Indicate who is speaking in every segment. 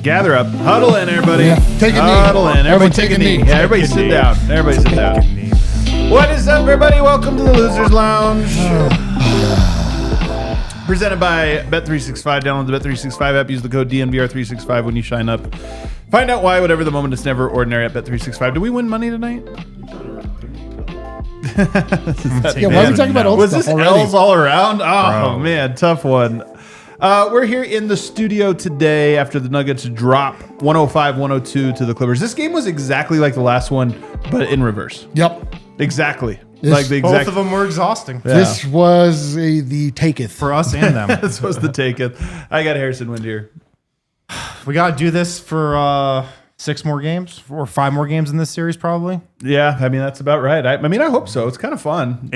Speaker 1: Gather up. Huddle in, everybody.
Speaker 2: Yeah. Take a knee.
Speaker 1: Huddle in. Everybody take a knee. Yeah, everybody sit down. Everybody sit down. What is up, everybody? Welcome to the Losers Lounge. Presented by Bet365. Download the Bet365 app. Use the code DNVR365 when you sign up. Find out why whatever the moment is never ordinary at Bet365. Do we win money tonight?
Speaker 2: Yeah, why are we talking about old
Speaker 1: Was
Speaker 2: stuff
Speaker 1: this
Speaker 2: already?
Speaker 1: L's all around? Oh,
Speaker 3: Bro.
Speaker 1: man. Tough one. We're here in the studio today after the Nuggets drop 105-102 to the Clippers. This game was exactly like the last one, but in reverse.
Speaker 2: Yep.
Speaker 1: Exactly.
Speaker 2: This-
Speaker 1: Like the exact.
Speaker 3: Both of them were exhausting.
Speaker 1: Yeah.
Speaker 2: This was the taketh.
Speaker 3: For us and them.
Speaker 1: This was the taketh. I got Harrison Wind here.
Speaker 3: We got to do this for 6 more games or 5 more games in this series, probably.
Speaker 1: Yeah, I mean, that's about right. I mean, I hope so. It's kind of fun,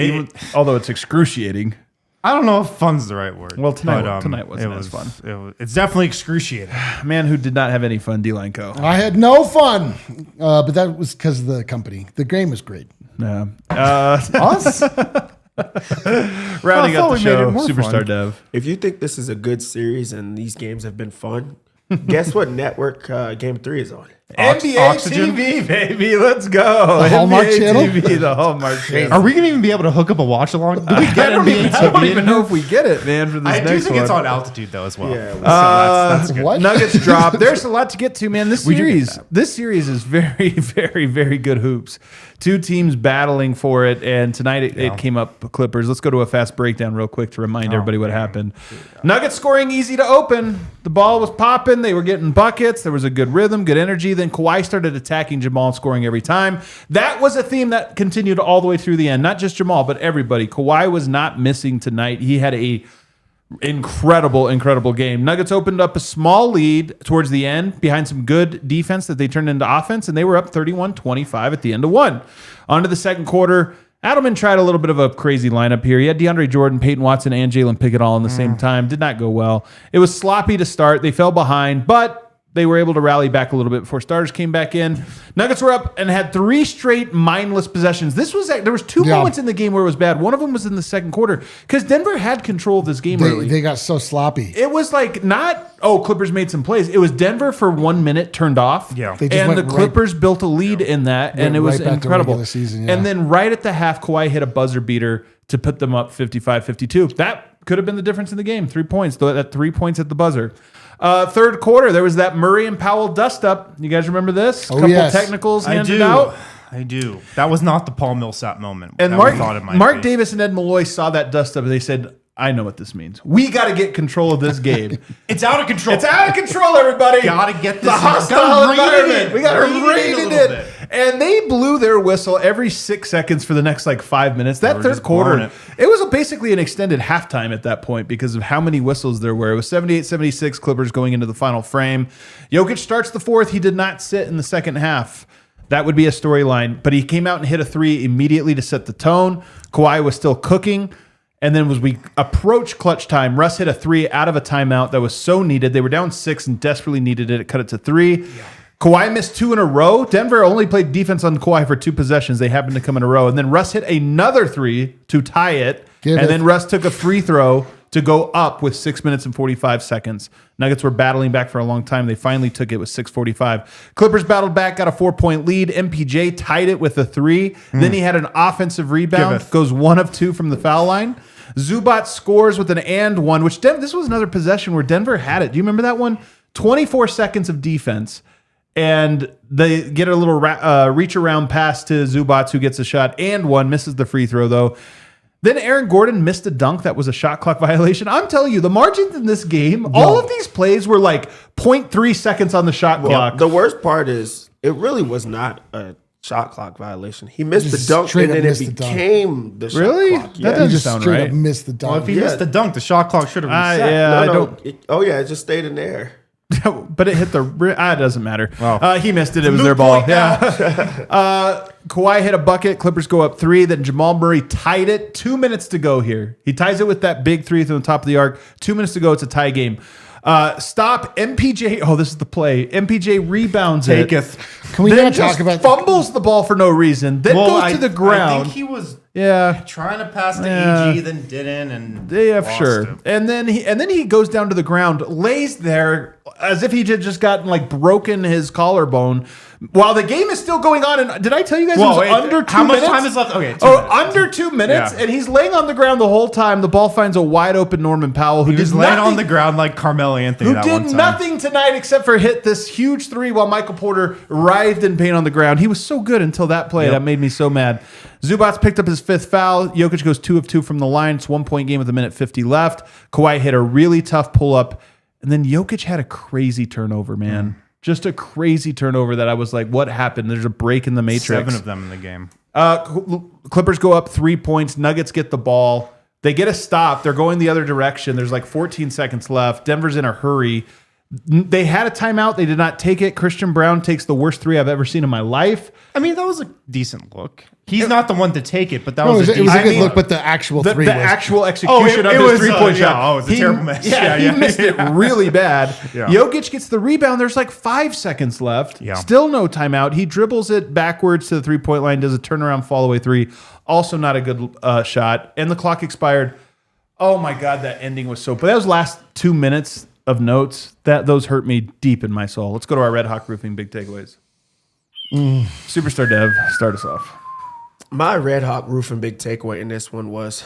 Speaker 1: although it's excruciating.
Speaker 3: I don't know if fun's the right word.
Speaker 1: Well, tonight wasn't as fun.
Speaker 3: It's definitely excruciating.
Speaker 1: Man who did not have any fun, D-Line Co.
Speaker 2: I had no fun, but that was because of the company. The game was great.
Speaker 1: Yeah.
Speaker 3: Us?
Speaker 1: Rounding
Speaker 3: I
Speaker 1: out
Speaker 3: thought
Speaker 1: the
Speaker 3: we made
Speaker 1: show,
Speaker 3: it more
Speaker 1: Superstar
Speaker 3: fun.
Speaker 1: Dev.
Speaker 4: If you think this is a good series and these games have been fun, guess what network Game 3 is on?
Speaker 1: NBA
Speaker 3: Oxygen?
Speaker 1: TV, baby. Let's go.
Speaker 2: The Hallmark
Speaker 1: NBA
Speaker 2: channel?
Speaker 1: TV, the Hallmark channel.
Speaker 3: Are we going to even be able to hook up a watch along? Do we get NBA
Speaker 1: I don't
Speaker 3: TV?
Speaker 1: even know if we get it, man, for this
Speaker 3: I do
Speaker 1: next
Speaker 3: think
Speaker 1: one.
Speaker 3: it's on altitude, though, as well.
Speaker 4: Yeah,
Speaker 3: So that's good.
Speaker 2: What?
Speaker 1: Nuggets drop. There's a lot to get to, man. This
Speaker 3: do get
Speaker 1: series is very, very, very good hoops. Two teams battling for it, and tonight it came up Clippers. Let's go to a fast breakdown real quick to remind everybody what happened. Nuggets scoring easy to open. The ball was popping. They were getting buckets. There was a good rhythm, good energy. Then Kawhi started attacking Jamal, scoring every time. That was a theme that continued all the way through the end. Not just Jamal, but everybody. Kawhi was not missing tonight. He had a incredible game. Nuggets opened up a small lead towards the end behind some good defense that they turned into offense, and they were up 31-25 at the end of one. On to the second quarter. Adelman tried a little bit of a crazy lineup here. He had DeAndre Jordan, Peyton Watson, and Jalen Pickett all in the same time. Did not go well. It was sloppy to start. They fell behind, but they were able to rally back a little bit before starters came back in. Nuggets were up and had 3 straight mindless possessions. There was 2 moments in the game where it was bad. One of them was in the second quarter because Denver had control of this game early.
Speaker 2: They got so sloppy.
Speaker 1: It was like Clippers made some plays. It was Denver for 1 minute turned off.
Speaker 3: Yeah.
Speaker 2: They just
Speaker 1: And the
Speaker 2: went
Speaker 1: Clippers built a lead in that, and it was
Speaker 2: right back to
Speaker 1: incredible.
Speaker 2: regular season, yeah.
Speaker 1: And then right at the half, Kawhi hit a buzzer beater to put them up 55-52. That could have been the difference in the game. 3 points. That 3 points at the buzzer. Third quarter, there was that Murray and Powell dust up. You guys remember this?
Speaker 2: Oh,
Speaker 1: Couple
Speaker 2: yes.
Speaker 1: technicals
Speaker 3: I
Speaker 1: handed
Speaker 3: do.
Speaker 1: out.
Speaker 3: I do. That was not the Paul Millsap moment.
Speaker 1: And
Speaker 3: that
Speaker 1: Mark,
Speaker 3: we thought it might
Speaker 1: Mark
Speaker 3: be.
Speaker 1: Davis and Ed Malloy saw that dust up and they said, I know what this means. We got to get control of this game.
Speaker 3: It's out of control.
Speaker 1: It's out of control, everybody.
Speaker 3: Gotta get this.
Speaker 1: The hostile environment. We got to
Speaker 3: rein
Speaker 1: rein
Speaker 3: it
Speaker 1: it
Speaker 3: in.
Speaker 1: in. And they blew their whistle every 6 seconds for the next 5 minutes. That
Speaker 3: were
Speaker 1: third
Speaker 3: just
Speaker 1: quarter,
Speaker 3: blowing
Speaker 1: it was basically an extended halftime at that point because of how many whistles there were. It was 78-76 Clippers going into the final frame. Jokic starts the fourth. He did not sit in the second half. That would be a storyline. But he came out and hit a 3 immediately to set the tone. Kawhi was still cooking. And then as we approach clutch time, Russ hit a 3 out of a timeout that was so needed. They were down 6 and desperately needed it. It cut it to 3. Yeah. Kawhi missed 2 in a row. Denver only played defense on Kawhi for 2 possessions. They happened to come in a row. And then Russ hit another 3 to tie it. Then Russ took a free throw to go up with 6 minutes and 45 seconds. Nuggets were battling back for a long time. They finally took it with 6:45. Clippers battled back, got a 4-point lead. MPJ tied it with a 3. Then he had an offensive rebound, goes 1 of 2 from the foul line. Zubac scores with an and one, which this was another possession where Denver had it. Do you remember that one? 24 seconds of defense. And they get a little reach around pass to Zubac, who gets a shot and one, misses the free throw though. Then Aaron Gordon missed a dunk that was a shot clock violation. I'm telling you, the margins in this game, all of these plays were 0.3 seconds on the shot clock.
Speaker 4: The worst part is it really was not a shot clock violation. He missed the dunk,
Speaker 2: straight
Speaker 4: and
Speaker 2: up
Speaker 4: then it
Speaker 2: missed the dunk.
Speaker 4: became the shot
Speaker 1: Really?
Speaker 4: clock.
Speaker 1: That
Speaker 4: Yeah.
Speaker 1: doesn't
Speaker 2: He just
Speaker 1: sound
Speaker 2: straight
Speaker 1: right.
Speaker 2: up missed the dunk.
Speaker 3: Well, if he missed the dunk, the shot clock should have reset.
Speaker 1: Yeah,
Speaker 4: No,
Speaker 1: I
Speaker 4: no.
Speaker 1: don't.
Speaker 4: It just stayed in there.
Speaker 1: but it hit the rim. It doesn't matter.
Speaker 3: Wow.
Speaker 1: He missed it. It was their ball. Yeah. Kawhi hit a bucket. Clippers go up 3. Then Jamal Murray tied it. 2 minutes to go here. He ties it with that big 3 from the top of the arc. 2 minutes to go. It's a tie game. Stop. MPJ. Oh, this is the play. MPJ rebounds it.
Speaker 2: Can we
Speaker 1: then
Speaker 2: not
Speaker 1: just
Speaker 2: talk about
Speaker 1: fumbles the ball for no reason. Then goes to the ground.
Speaker 3: I think he was trying to pass to AG, then didn't, and lost
Speaker 1: sure.
Speaker 3: it.
Speaker 1: And then he goes down to the ground, lays there as if he had just gotten like broken his collarbone while the game is still going on. And did I tell you guys it was under 2 minutes?
Speaker 3: How much time is left? Okay, 2 minutes.
Speaker 1: Under 2 minutes, and he's laying on the ground the whole time. The ball finds a wide open Norman Powell who
Speaker 3: He was laying on the ground like Carmelo Anthony.
Speaker 1: Who did nothing tonight except for hit this huge 3 while Michael Porter writhed in pain on the ground. He was so good until that play. That made me so mad. Zubats picked up his 5th foul. Jokic goes 2 of 2 from the line. It's 1-point game with 1:50 left. Kawhi hit a really tough pull-up. And then Jokic had a crazy turnover, man. Just a crazy turnover that I was like, what happened? There's a break in the matrix.
Speaker 3: 7 of them in the game.
Speaker 1: Clippers go up 3 points. Nuggets get the ball. They get a stop. They're going the other direction. There's like 14 seconds left. Denver's in a hurry. They had a timeout. They did not take it. Christian Brown takes the worst 3 I've ever seen in my life.
Speaker 3: I mean, that was a decent look. He's not the one to take it, but that
Speaker 2: No,
Speaker 3: was
Speaker 2: it was a good look, but the actual
Speaker 1: The
Speaker 2: 3 was...
Speaker 1: actual execution of his 3-point shot.
Speaker 3: it was a terrible miss.
Speaker 1: He missed it really bad.
Speaker 3: Yeah.
Speaker 1: Jokic gets the rebound. There's like 5 seconds left.
Speaker 3: Yeah.
Speaker 1: Still no timeout. He dribbles it backwards to the 3-point line, does a turnaround fall away 3. Also not a good shot. And the clock expired. Oh my God, that ending was so... But those last 2 minutes of notes, those hurt me deep in my soul. Let's go to our Red Hawk Roofing big takeaways. Superstar Dev, start us off.
Speaker 4: My Red Hawk Roofing big takeaway in this one was,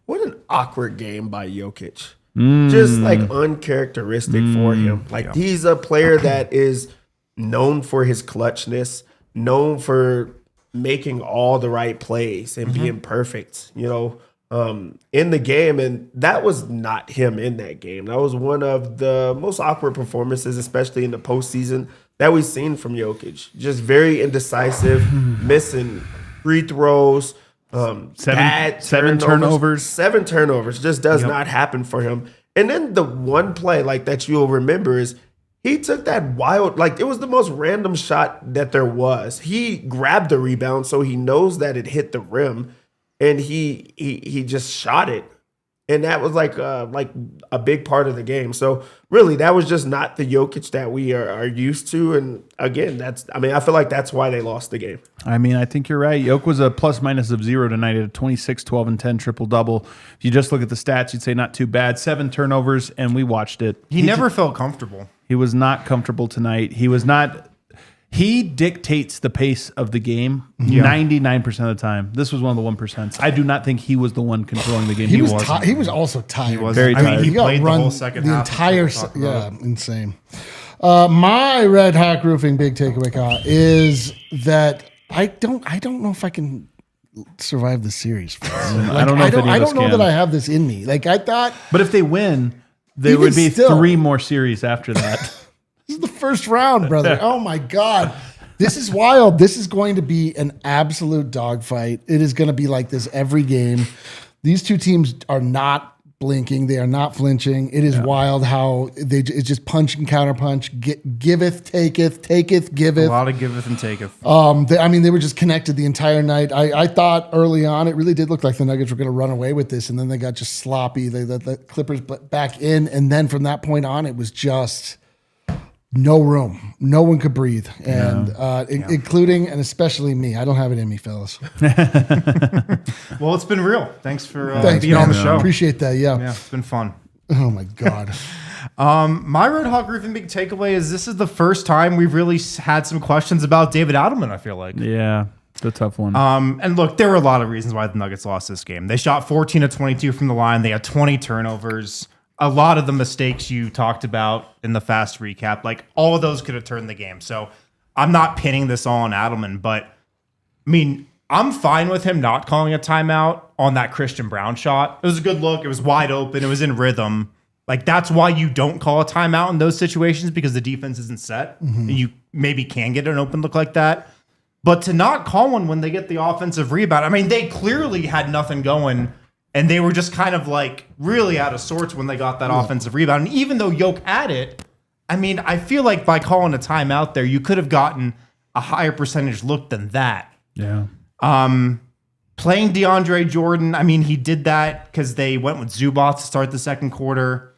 Speaker 4: what an awkward game by Jokic. Just like uncharacteristic for him. Like he's a player that is known for his clutchness, known for making all the right plays and being perfect, in the game. And that was not him in that game. That was one of the most awkward performances, especially in the postseason, that we've seen from Jokic. Just very indecisive, missing free throws,
Speaker 1: seven turnovers.
Speaker 4: 7 turnovers just does not happen for him. And then the one play like that you'll remember is he took that wild, like it was the most random shot that there was. He grabbed the rebound, so he knows that it hit the rim, and he just shot it. And that was like a big part of the game. So really, that was just not the Jokic that we are used to. And again, I feel like that's why they lost the game.
Speaker 1: I mean, I think you're right. Jokic was a plus-minus of 0 tonight at a 26, 12, and 10 triple-double. If you just look at the stats, you'd say not too bad. 7 turnovers, and we watched it.
Speaker 3: He never felt comfortable.
Speaker 1: He was not comfortable tonight. He was not... He dictates the pace of the game 99% of the time. This was one of the 1%. I do not think he was the one controlling the game.
Speaker 2: He was also tired.
Speaker 3: He was
Speaker 1: very tired.
Speaker 3: He
Speaker 2: got
Speaker 3: played the
Speaker 2: run
Speaker 3: whole second
Speaker 2: the
Speaker 3: half.
Speaker 2: entire insane. My Red Hawk Roofing big takeaway is that I don't know if I can survive the series.
Speaker 1: I don't know if any of us
Speaker 2: I don't know
Speaker 1: can.
Speaker 2: that I have this in me. Like I thought,
Speaker 1: But if they win, there
Speaker 2: Even
Speaker 1: would be
Speaker 2: still.
Speaker 1: 3 more series after that.
Speaker 2: this is the first round, brother. Oh my God. This is wild. This is going to be an absolute dogfight. It is going to be like this every game. These two teams are not blinking. They are not flinching. It is wild how it's just punch and counterpunch. Giveth, taketh, giveth.
Speaker 3: A lot of giveth and taketh.
Speaker 2: They were just connected the entire night. I thought early on, it really did look like the Nuggets were going to run away with this, and then they got just sloppy. They let the Clippers back in, and then from that point on, it was just no room. No one could breathe, and including and especially me. I don't have it in me, fellas.
Speaker 3: Well, it's been real. Thanks for
Speaker 2: Thanks,
Speaker 3: being
Speaker 2: man.
Speaker 3: on the show.
Speaker 2: Appreciate that.
Speaker 3: Yeah, it's been fun.
Speaker 2: Oh my God.
Speaker 3: My Red Hawk Roofing big takeaway is this is the first time we've really had some questions about David Adelman, I feel like.
Speaker 1: Yeah, it's a tough one.
Speaker 3: And look, there were a lot of reasons why the Nuggets lost this game. They shot 14 of 22 from the line. They had 20 turnovers. A lot of the mistakes you talked about in the fast recap, like all of those could have turned the game. So I'm not pinning this all on Adelman, but I mean, I'm fine with him not calling a timeout on that Christian Brown shot. It was a good look. It was wide open. It was in rhythm. Like that's why you don't call a timeout in those situations, because the defense isn't set. And you maybe can get an open look like that. But to not call one when they get the offensive rebound, I mean, they clearly had nothing going. And they were just kind of like really out of sorts when they got that offensive rebound. And even though Jokic had it, I mean, I feel like by calling a timeout there, you could have gotten a higher percentage look than that.
Speaker 1: Yeah.
Speaker 3: Playing DeAndre Jordan, I mean, he did that because they went with Zubac to start the second quarter.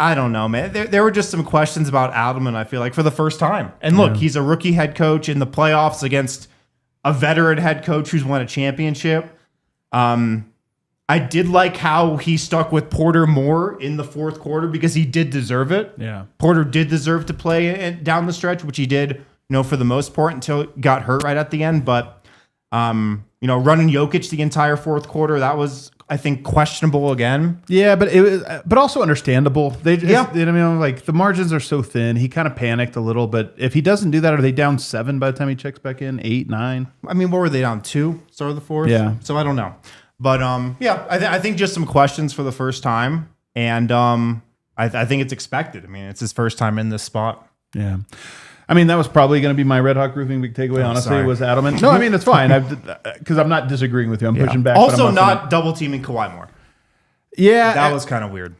Speaker 3: I don't know, man. There were just some questions about Adelman, I feel like, for the first time. And look, he's a rookie head coach in the playoffs against a veteran head coach who's won a championship. I did like how he stuck with Porter more in the fourth quarter because he did deserve it.
Speaker 1: Yeah.
Speaker 3: Porter did deserve to play down the stretch, which he did, for the most part until it got hurt right at the end. But, running Jokic the entire fourth quarter, that was, I think, questionable again.
Speaker 1: Yeah, but but also understandable. The margins are so thin. He kind of panicked a little, but if he doesn't do that, are they down 7 by the time he checks back in? 8, 9?
Speaker 3: I mean, what were they down 2? Start of the fourth?
Speaker 1: Yeah.
Speaker 3: So I don't know. But I think just some questions for the first time. And I think it's expected. I mean, it's his first time in this spot.
Speaker 1: Yeah. I mean, that was probably going to be my Red Hawk Roofing big takeaway, honestly,
Speaker 3: sorry.
Speaker 1: was Adelman. No, I mean, it's fine. Because I'm not disagreeing with you. I'm pushing back.
Speaker 3: Also,
Speaker 1: but I'm
Speaker 3: not double teaming Kawhi more.
Speaker 1: Yeah.
Speaker 3: That was kind of weird.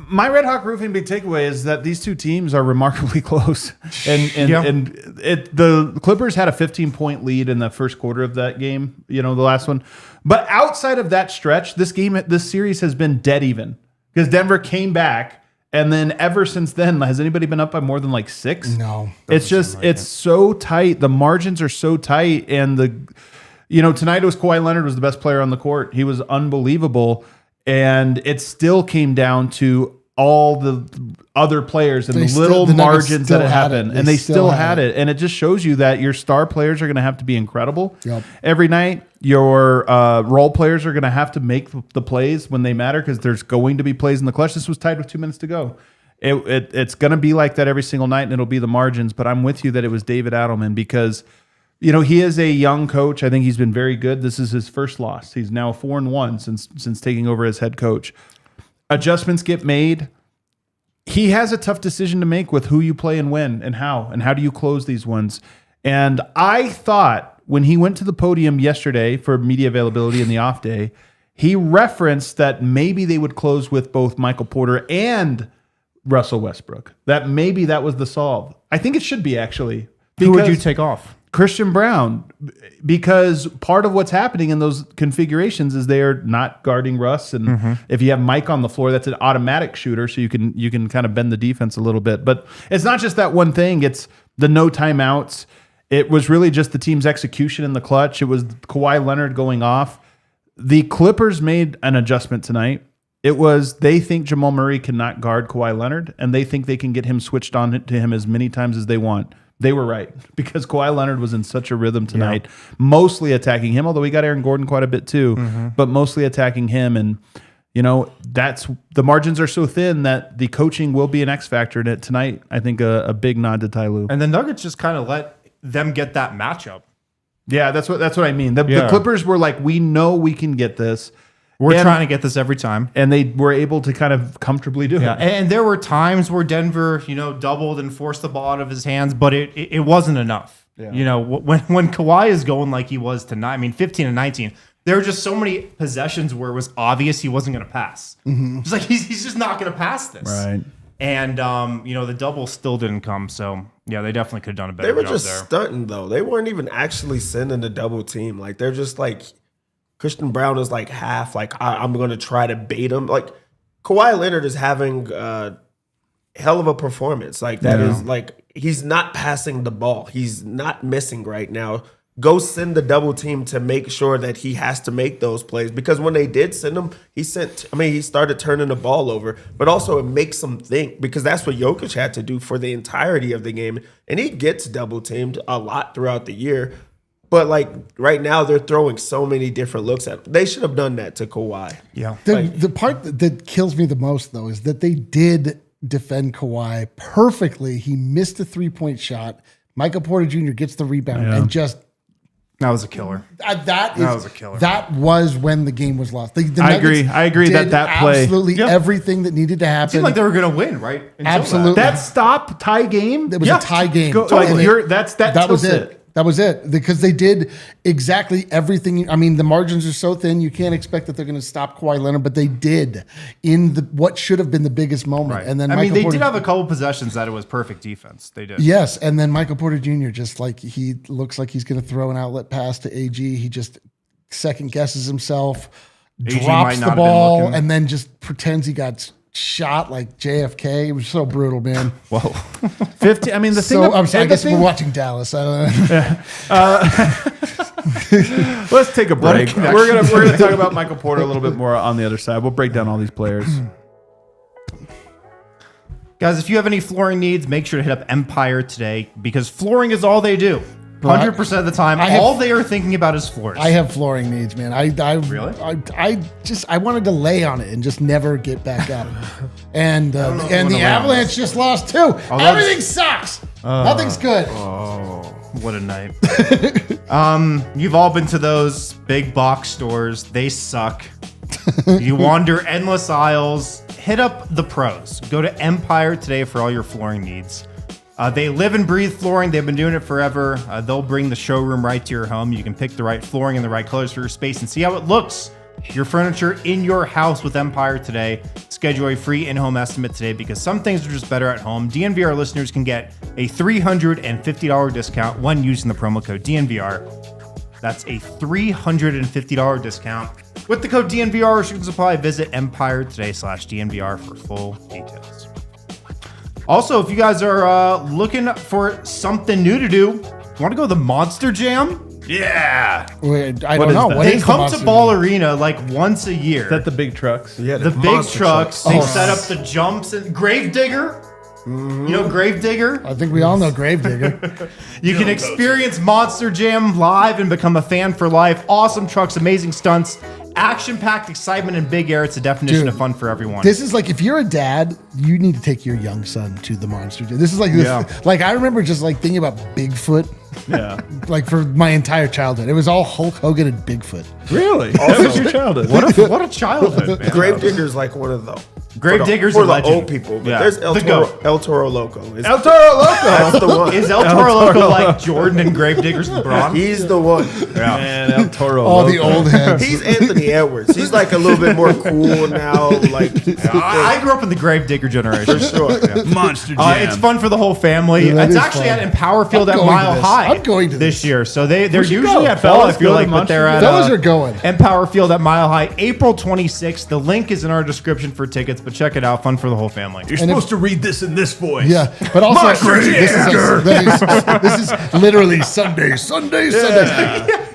Speaker 1: My Red Hawk Roofing big takeaway is that these two teams are remarkably close. And the Clippers had a 15-point lead in the first quarter of that game, the last one. But outside of that stretch, this series has been dead even. Because Denver came back, and then ever since then, has anybody been up by more than 6?
Speaker 2: No.
Speaker 1: It's so tight. The margins are so tight. And tonight it was Kawhi Leonard was the best player on the court. He was unbelievable. And it still came down to all the other players and the little margins that it happened. And they still had it. And it just shows you that your star players are going to have to be incredible every night. Your role players are going to have to make the plays when they matter because there's going to be plays in the clutch. This was tied with 2 minutes to go. It's going to be like that every single night, and it'll be the margins. But I'm with you that it was David Adelman because he is a young coach. I think he's been very good. This is his first loss. He's now 4-1 since taking over as head coach. Adjustments get made. He has a tough decision to make with who you play and when and how do you close these ones. And I thought when he went to the podium yesterday for media availability in the off day, he referenced that maybe they would close with both Michael Porter and Russell Westbrook. That maybe that was the solve. I think it should be actually.
Speaker 3: Who would you take off?
Speaker 1: Christian Brown, because part of what's happening in those configurations is they are not guarding Russ, and if you have Mike on the floor, that's an automatic shooter, so you can kind of bend the defense a little bit. But it's not just that one thing; it's the no timeouts. It was really just the team's execution in the clutch. It was Kawhi Leonard going off. The Clippers made an adjustment tonight. It was they think Jamal Murray cannot guard Kawhi Leonard, and they think they can get him switched on to him as many times as they want. They were right because Kawhi Leonard was in such a rhythm tonight, mostly attacking him, although he got Aaron Gordon quite a bit too, but mostly attacking him. And, that's the margins are so thin that the coaching will be an X factor in it tonight. I think a big nod to Ty Lue.
Speaker 3: And the Nuggets just kind of let them get that matchup.
Speaker 1: Yeah, that's what I mean. The Clippers were like, we know we can get this.
Speaker 3: We're trying to get this every time.
Speaker 1: And they were able to kind of comfortably do it.
Speaker 3: And there were times where Denver, doubled and forced the ball out of his hands, but it wasn't enough. Yeah. When Kawhi is going like he was tonight, 15 and 19, there were just so many possessions where it was obvious he wasn't going to pass. It's like he's just not going to pass this.
Speaker 1: Right.
Speaker 3: And, the double still didn't come. So, yeah, they definitely could have done a better job there.
Speaker 4: They were just stunting, though. They weren't even actually sending the double team. Like, they're just like... Christian Brown is like half, I'm going to try to bait him. Like, Kawhi Leonard is having a hell of a performance. Is he's not passing the ball. He's not missing right now. Go send the double team to make sure that he has to make those plays. Because when they did send him, he started turning the ball over. But also it makes him think because that's what Jokic had to do for the entirety of the game. And he gets double teamed a lot throughout the year. But right now, they're throwing so many different looks at him. They should have done that to Kawhi.
Speaker 3: Yeah.
Speaker 2: The part that kills me the most, though, is that they did defend Kawhi perfectly. He missed a 3-point shot. Michael Porter Jr. gets the rebound and just...
Speaker 3: That was a killer.
Speaker 2: That was a killer. That was when the game was lost.
Speaker 1: I agree that play.
Speaker 2: Absolutely everything that needed to happen.
Speaker 3: It seemed like they were going to win, right?
Speaker 2: Absolutely.
Speaker 1: That stop tie game?
Speaker 2: It was a tie game.
Speaker 1: That was it.
Speaker 2: That was it, because they did exactly everything. I mean, the margins are so thin, you can't expect that they're going to stop Kawhi Leonard, but they did in what should have been the biggest moment.
Speaker 3: Right.
Speaker 2: And then
Speaker 3: they
Speaker 2: Porter,
Speaker 3: did have a couple possessions that it was perfect defense. They did.
Speaker 2: Yes, and then Michael Porter Jr. just like he looks like he's going to throw an outlet pass to AG. He just second guesses himself,
Speaker 3: AG
Speaker 2: drops
Speaker 3: might not
Speaker 2: the
Speaker 3: have been
Speaker 2: ball,
Speaker 3: looking.
Speaker 2: and then just pretends he got shot like JFK. It was so brutal, man.
Speaker 3: Whoa.
Speaker 1: 50. I mean, the thing.
Speaker 2: I'm sorry. I
Speaker 1: the
Speaker 2: guess
Speaker 1: thing-
Speaker 2: we're watching Dallas. I don't know.
Speaker 1: Let's take a break. We're gonna talk about Michael Porter a little bit more on the other side. We'll break down all these players.
Speaker 3: Guys, if you have any flooring needs, make sure to hit up Empire today because flooring is all they do. 100% of the time, all they are thinking about is floors.
Speaker 2: I have flooring needs, man.
Speaker 3: Really?
Speaker 2: I wanted to lay on it and just never get back up. And the Avalanche just lost too. Everything sucks. Nothing's good.
Speaker 3: Oh, what a night. You've all been to those big box stores. They suck. You wander endless aisles. Hit up the pros. Go to Empire today for all your flooring needs. They live and breathe flooring. They've been doing it forever. They'll bring the showroom right to your home. You can pick the right flooring and the right colors for your space and see how it looks. Your furniture in your house with Empire today. Schedule a free in-home estimate today because some things are just better at home. DNVR listeners can get a $350 discount when using the promo code DNVR. That's a $350 discount. With the code DNVR, restrictions apply. Visit Empire today/DNVR for full details. Also, if you guys are looking for something new to do, want to go to the Monster Jam?
Speaker 1: Yeah.
Speaker 2: Wait, I
Speaker 1: What
Speaker 2: don't
Speaker 1: is
Speaker 2: know.
Speaker 1: that?
Speaker 2: What
Speaker 3: They
Speaker 2: is the
Speaker 3: come to
Speaker 2: Monster
Speaker 3: Ball
Speaker 2: Jam?
Speaker 3: Arena like once a year.
Speaker 1: Is that the big trucks?
Speaker 4: Yeah,
Speaker 3: the big
Speaker 4: monster
Speaker 3: trucks. They
Speaker 2: Oh.
Speaker 3: set up the jumps and Gravedigger. You know Gravedigger?
Speaker 2: I think we all know Gravedigger.
Speaker 3: You can experience Monster Jam live and become a fan for life. Awesome trucks, amazing stunts, action-packed excitement and big air. It's a definition
Speaker 2: Dude,
Speaker 3: of fun for everyone.
Speaker 2: This is like, if you're a dad, you need to take your young son to the Monster Jam. This is like, like I remember just like thinking about Bigfoot,
Speaker 1: Yeah.
Speaker 2: like for my entire childhood. It was all Hulk Hogan and Bigfoot.
Speaker 1: Really? That was your childhood.
Speaker 3: What a childhood, man.
Speaker 4: Gravedigger's like one of the
Speaker 3: Gravedigger's
Speaker 4: for
Speaker 3: a
Speaker 4: the
Speaker 3: legend.
Speaker 4: old people. But
Speaker 3: Yeah.
Speaker 4: there's
Speaker 3: The GOAT.
Speaker 4: El Toro Loco.
Speaker 1: El Toro Loco.
Speaker 4: That's the one.
Speaker 3: Is El Toro Loco like Jordan and Gravedigger's LeBron?
Speaker 4: He's the one.
Speaker 1: Man, El Toro
Speaker 2: All
Speaker 1: Loco.
Speaker 2: the old heads.
Speaker 4: He's Anthony Edwards. He's like a little bit more cool now. Like
Speaker 3: I grew up in the Gravedigger generation.
Speaker 4: for sure.
Speaker 1: Monster Jam.
Speaker 3: It's fun for the whole family.
Speaker 2: Yeah, that
Speaker 3: It's
Speaker 2: is
Speaker 3: actually
Speaker 2: fun.
Speaker 3: at Empower Field
Speaker 2: I'm
Speaker 3: at
Speaker 2: going to
Speaker 3: Mile
Speaker 2: this.
Speaker 3: High.
Speaker 2: I'm going to
Speaker 3: this
Speaker 2: this.
Speaker 3: year. So they're
Speaker 1: should
Speaker 3: usually
Speaker 1: go.
Speaker 3: at Bell, I
Speaker 1: Fellas,
Speaker 3: feel
Speaker 1: go to
Speaker 3: like, but they're
Speaker 1: Monster
Speaker 3: at
Speaker 1: Jam.
Speaker 2: Fellas are going.
Speaker 3: Empower Field at Mile High, April 26th. The link is in our description for tickets, but check it out. Fun for the whole family.
Speaker 1: You're supposed to read this in this voice.
Speaker 2: Yeah, but also
Speaker 1: Monster
Speaker 2: this is literally Sunday.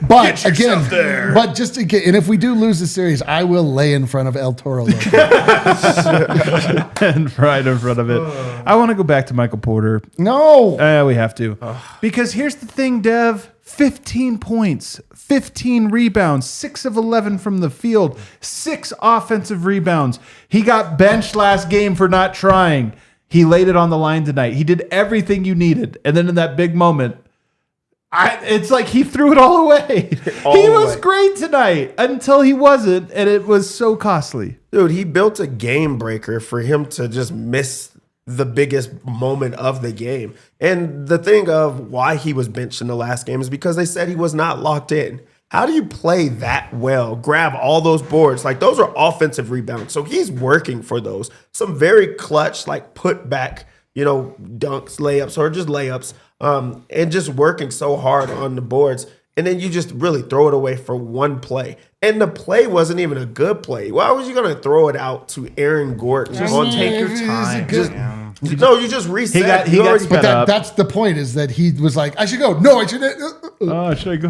Speaker 2: But
Speaker 1: Get yourself there.
Speaker 2: but just in case, and if we do lose the series, I will lay in front of El Toro Loco.
Speaker 1: And right in front of it. I want to go back to Michael Porter.
Speaker 2: No,
Speaker 1: We have to. Because here's the thing, Dev. 15 points, 15 rebounds, 6 of 11 from the field, 6 offensive rebounds. He got benched last game for not trying. He laid it on the line tonight. He did everything you needed. And then in that big moment, it's like he threw it all away. He was great tonight until he wasn't, and it was so costly.
Speaker 4: Dude, he built a game breaker for him to just miss the biggest moment of the game. And the thing of why he was benched in the last game is because they said he was not locked in. How do you play that well, grab all those boards? Like, those are offensive rebounds. So he's working for those. Some very clutch, like put back, dunks, layups, or just layups, and just working so hard on the boards. And then you just really throw it away for one play. And the play wasn't even a good play. Why was you going to throw it out to Aaron Gordon?
Speaker 3: Just take your time.
Speaker 4: No, you just reset.
Speaker 2: but that's the point, is that he was like, I should go. No, I shouldn't.
Speaker 1: Oh, should I go?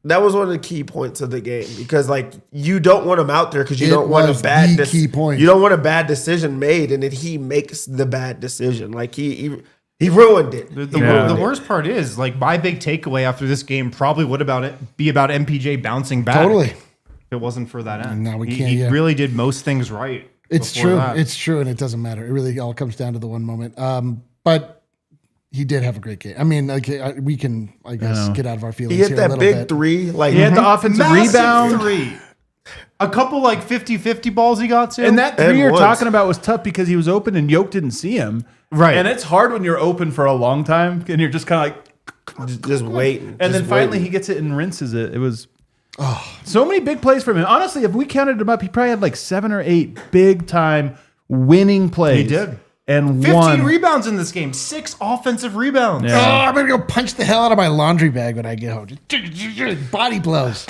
Speaker 4: That was one of the key points of the game, because you don't want him out there because you don't want a bad
Speaker 2: key point.
Speaker 4: You don't want a bad decision made, and then he makes the bad decision. Like he ruined it.
Speaker 3: The worst part is, my big takeaway after this game probably would be about MPJ bouncing back.
Speaker 2: Totally.
Speaker 3: If it wasn't for that end.
Speaker 2: No, we
Speaker 3: He
Speaker 2: can't.
Speaker 3: really did most things right.
Speaker 2: It's
Speaker 3: before
Speaker 2: true.
Speaker 3: that.
Speaker 2: It's true, and it doesn't matter. It really all comes down to the one moment. But he did have a great game. I mean, we can, I guess, get out of our feelings.
Speaker 4: He hit
Speaker 2: here a
Speaker 4: that
Speaker 2: little
Speaker 4: big
Speaker 2: bit.
Speaker 4: three.
Speaker 1: He had the offensive
Speaker 3: Massive
Speaker 1: rebound.
Speaker 3: three. A couple 50-50 balls he got to.
Speaker 1: And that three
Speaker 4: And
Speaker 1: you're
Speaker 4: once.
Speaker 1: talking about was tough because he was open and Yoke didn't see him.
Speaker 3: Right.
Speaker 1: And it's hard when you're open for a long time and you're just kind of like,
Speaker 4: just waiting.
Speaker 1: And then finally he gets it and rinses it. It was so many big plays from him. Honestly, if we counted him up, he probably had like 7 or 8 big time winning plays.
Speaker 3: He did.
Speaker 1: And
Speaker 3: 15 rebounds in this game. 6 offensive rebounds.
Speaker 2: Oh, I'm going to go punch the hell out of my laundry bag when I get home. Just body blows.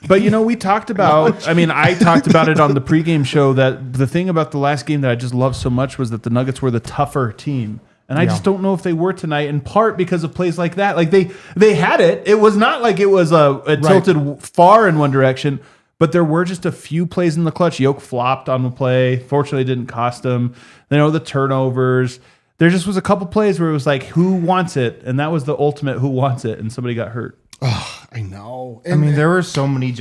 Speaker 1: But, we talked about, I talked about it on the pregame show that the thing about the last game that I just loved so much was that the Nuggets were the tougher team. And I just don't know if they were tonight, in part because of plays like that. Like they had it. It was not like it was it tilted far in one direction, but there were just a few plays in the clutch. Yoke flopped on the play. Fortunately, it didn't cost him. The turnovers. There just was a couple plays where it was like, who wants it? And that was the ultimate who wants it, and somebody got hurt.
Speaker 2: Oh, I know. And
Speaker 3: there were so many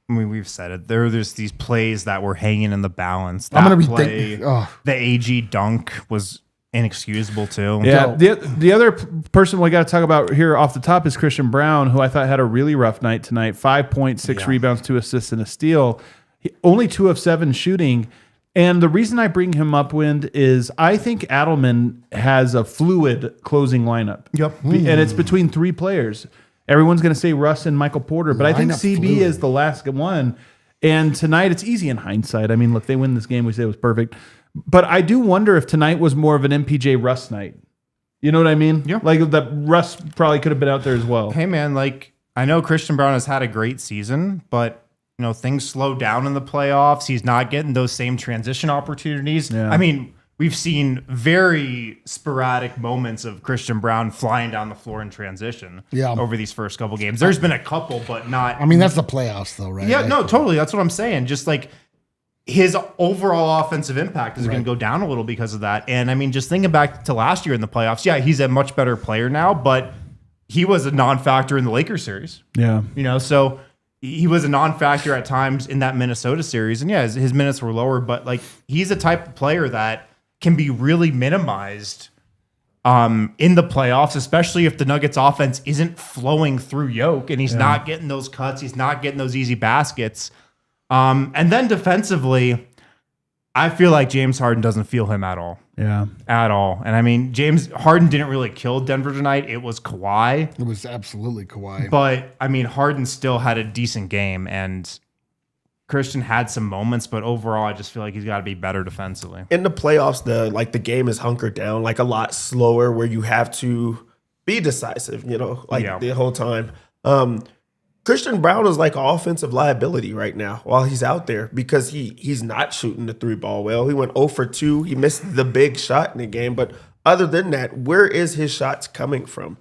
Speaker 3: we've said it. There were just these plays that were hanging in the balance. That
Speaker 2: I'm going to be
Speaker 3: play, the AG dunk was inexcusable too.
Speaker 1: Yeah. The other person we got to talk about here off the top is Christian Brown, who I thought had a really rough night tonight. 5 points, 6 rebounds, 2 assists, and a steal. Only 2 of 7 shooting. And the reason I bring him up, Wind, is I think Adelman has a fluid closing lineup.
Speaker 3: Yep.
Speaker 1: And it's between 3 players. Everyone's going to say Russ and Michael Porter, but I think CB
Speaker 2: fluid.
Speaker 1: is the last one. And tonight, it's easy in hindsight. Look, they win this game. We say it was perfect. But I do wonder if tonight was more of an MPJ Russ night. You know what I mean?
Speaker 3: Yeah.
Speaker 1: Like that Russ probably could have been out there as well.
Speaker 3: Hey, man, I know Christian Brown has had a great season, but things slow down in the playoffs. He's not getting those same transition opportunities.
Speaker 1: Yeah.
Speaker 3: We've seen very sporadic moments of Christian Brown flying down the floor in transition over these first couple games. There's been a couple, but not.
Speaker 2: That's the playoffs, though, right?
Speaker 3: Yeah, no, totally. That's what I'm saying. Just like his overall offensive impact is going to go down a little because of that. And just thinking back to last year in the playoffs, he's a much better player now, but he was a non-factor in the Lakers series.
Speaker 1: Yeah.
Speaker 3: So he was a non-factor at times in that Minnesota series. And his minutes were lower, but he's a type of player that can be really minimized in the playoffs, especially if the Nuggets offense isn't flowing through Yoke and he's not getting those cuts. He's not getting those easy baskets. And then defensively, I feel like James Harden doesn't feel him at all.
Speaker 1: Yeah.
Speaker 3: At all. And James Harden didn't really kill Denver tonight. It was Kawhi.
Speaker 2: It was absolutely Kawhi.
Speaker 3: But Harden still had a decent game, and Christian had some moments, but overall, I just feel like he's got to be better defensively.
Speaker 4: In the playoffs, the game is hunkered down a lot slower, where you have to be decisive. The whole time. Christian Brown is like an offensive liability right now while he's out there, because he's not shooting the 3 ball well. He went 0 for 2. He missed the big shot in the game, but other than that, where is his shots coming from?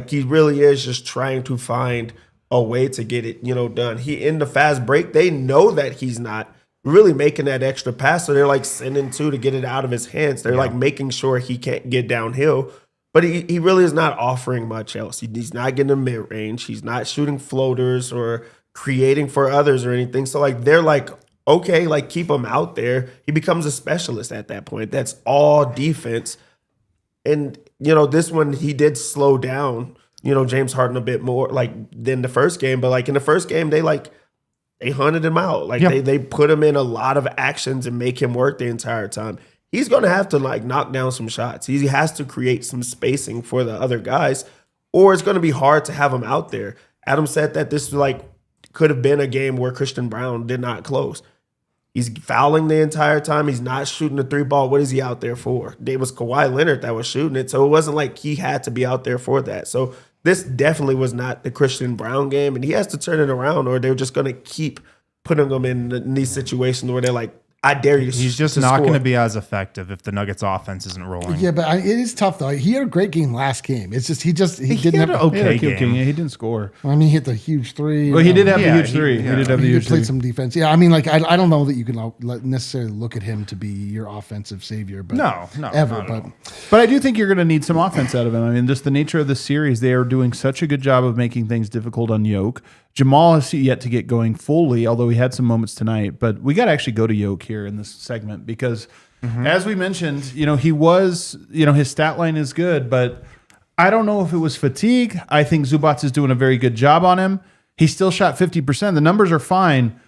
Speaker 4: He really is just trying to find a way to get it, done. In the fast break, they know that he's not really making that extra pass, so they're sending 2 to get it out of his hands. They're making sure he can't get downhill, but he really is not offering much else. He's not getting a mid range. He's not shooting floaters or creating for others or anything. So they're okay, keep him out there. He becomes a specialist at that point. That's all defense. And this one he did slow down. James Harden a bit more than the first game, but in the first game they hunted him out. They put him in a lot of actions and make him work the entire time. He's going to have to knock down some shots. He has to create some spacing for the other guys, or it's going to be hard to have him out there. Adam said that this could have been a game where Christian Brown did not close. He's fouling the entire time. He's not shooting the 3 ball. What is he out there for? It was Kawhi Leonard that was shooting it, so it wasn't like he had to be out there for that. So this definitely was not the Christian Brown game, and he has to turn it around, or they're just going to keep putting him in these situations where they're I dare you.
Speaker 3: He's just not going to be as effective if the Nuggets offense isn't rolling.
Speaker 2: Yeah, but it is tough though. He had a great game last game. It's just he didn't have
Speaker 3: an okay game.
Speaker 1: Yeah, he didn't score.
Speaker 2: He hit the huge 3.
Speaker 1: Well, he did have the huge 3. He did have the huge 3.
Speaker 2: He played some defense. Yeah, I don't know that you can necessarily look at him to be your offensive savior, but
Speaker 3: no,
Speaker 2: ever.
Speaker 1: But I do think you're going to need some offense out of him. Just the nature of the series, they are doing such a good job of making things difficult on Yoke. Jamal has yet to get going fully, although he had some moments tonight. But we got to actually go to Yoke here in this segment because, as we mentioned, he was, his stat line is good, but I don't know if it was fatigue. I think Zubac is doing a very good job on him. He still shot 50%. The numbers are fine,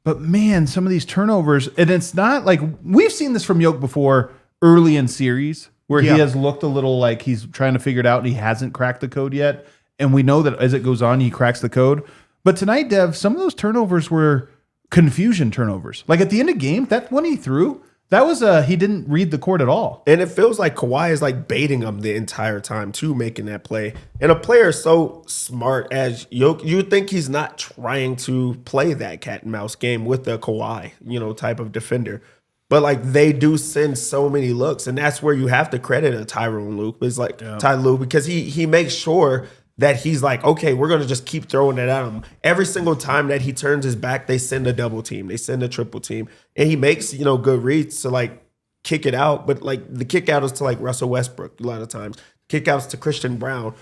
Speaker 1: but man, some of these turnovers, and it's not we've seen this from Yoke before early in series where
Speaker 3: Yeah.
Speaker 1: he has looked a little like he's trying to figure it out and he hasn't cracked the code yet. And we know that as it goes on, he cracks the code. But tonight, Dev, some of those turnovers were confusion turnovers. Like at the end of game, that one he threw, that was he didn't read the court at all.
Speaker 4: And it feels like Kawhi is like baiting him the entire time too, making that play. And a player so smart as Jokic, you would think he's not trying to play that cat and mouse game with the Kawhi, type of defender. But like they do send so many looks, and that's where you have to credit a Tyrone Luke. It's like Ty Lue, because he makes sure that he's like, okay, we're going to just keep throwing it at him. Every single time that he turns his back, they send a double team. They send a triple team. And he makes, good reads to like kick it out. But like the kick out is to like Russell Westbrook a lot of times. Kick outs to Christian Brown,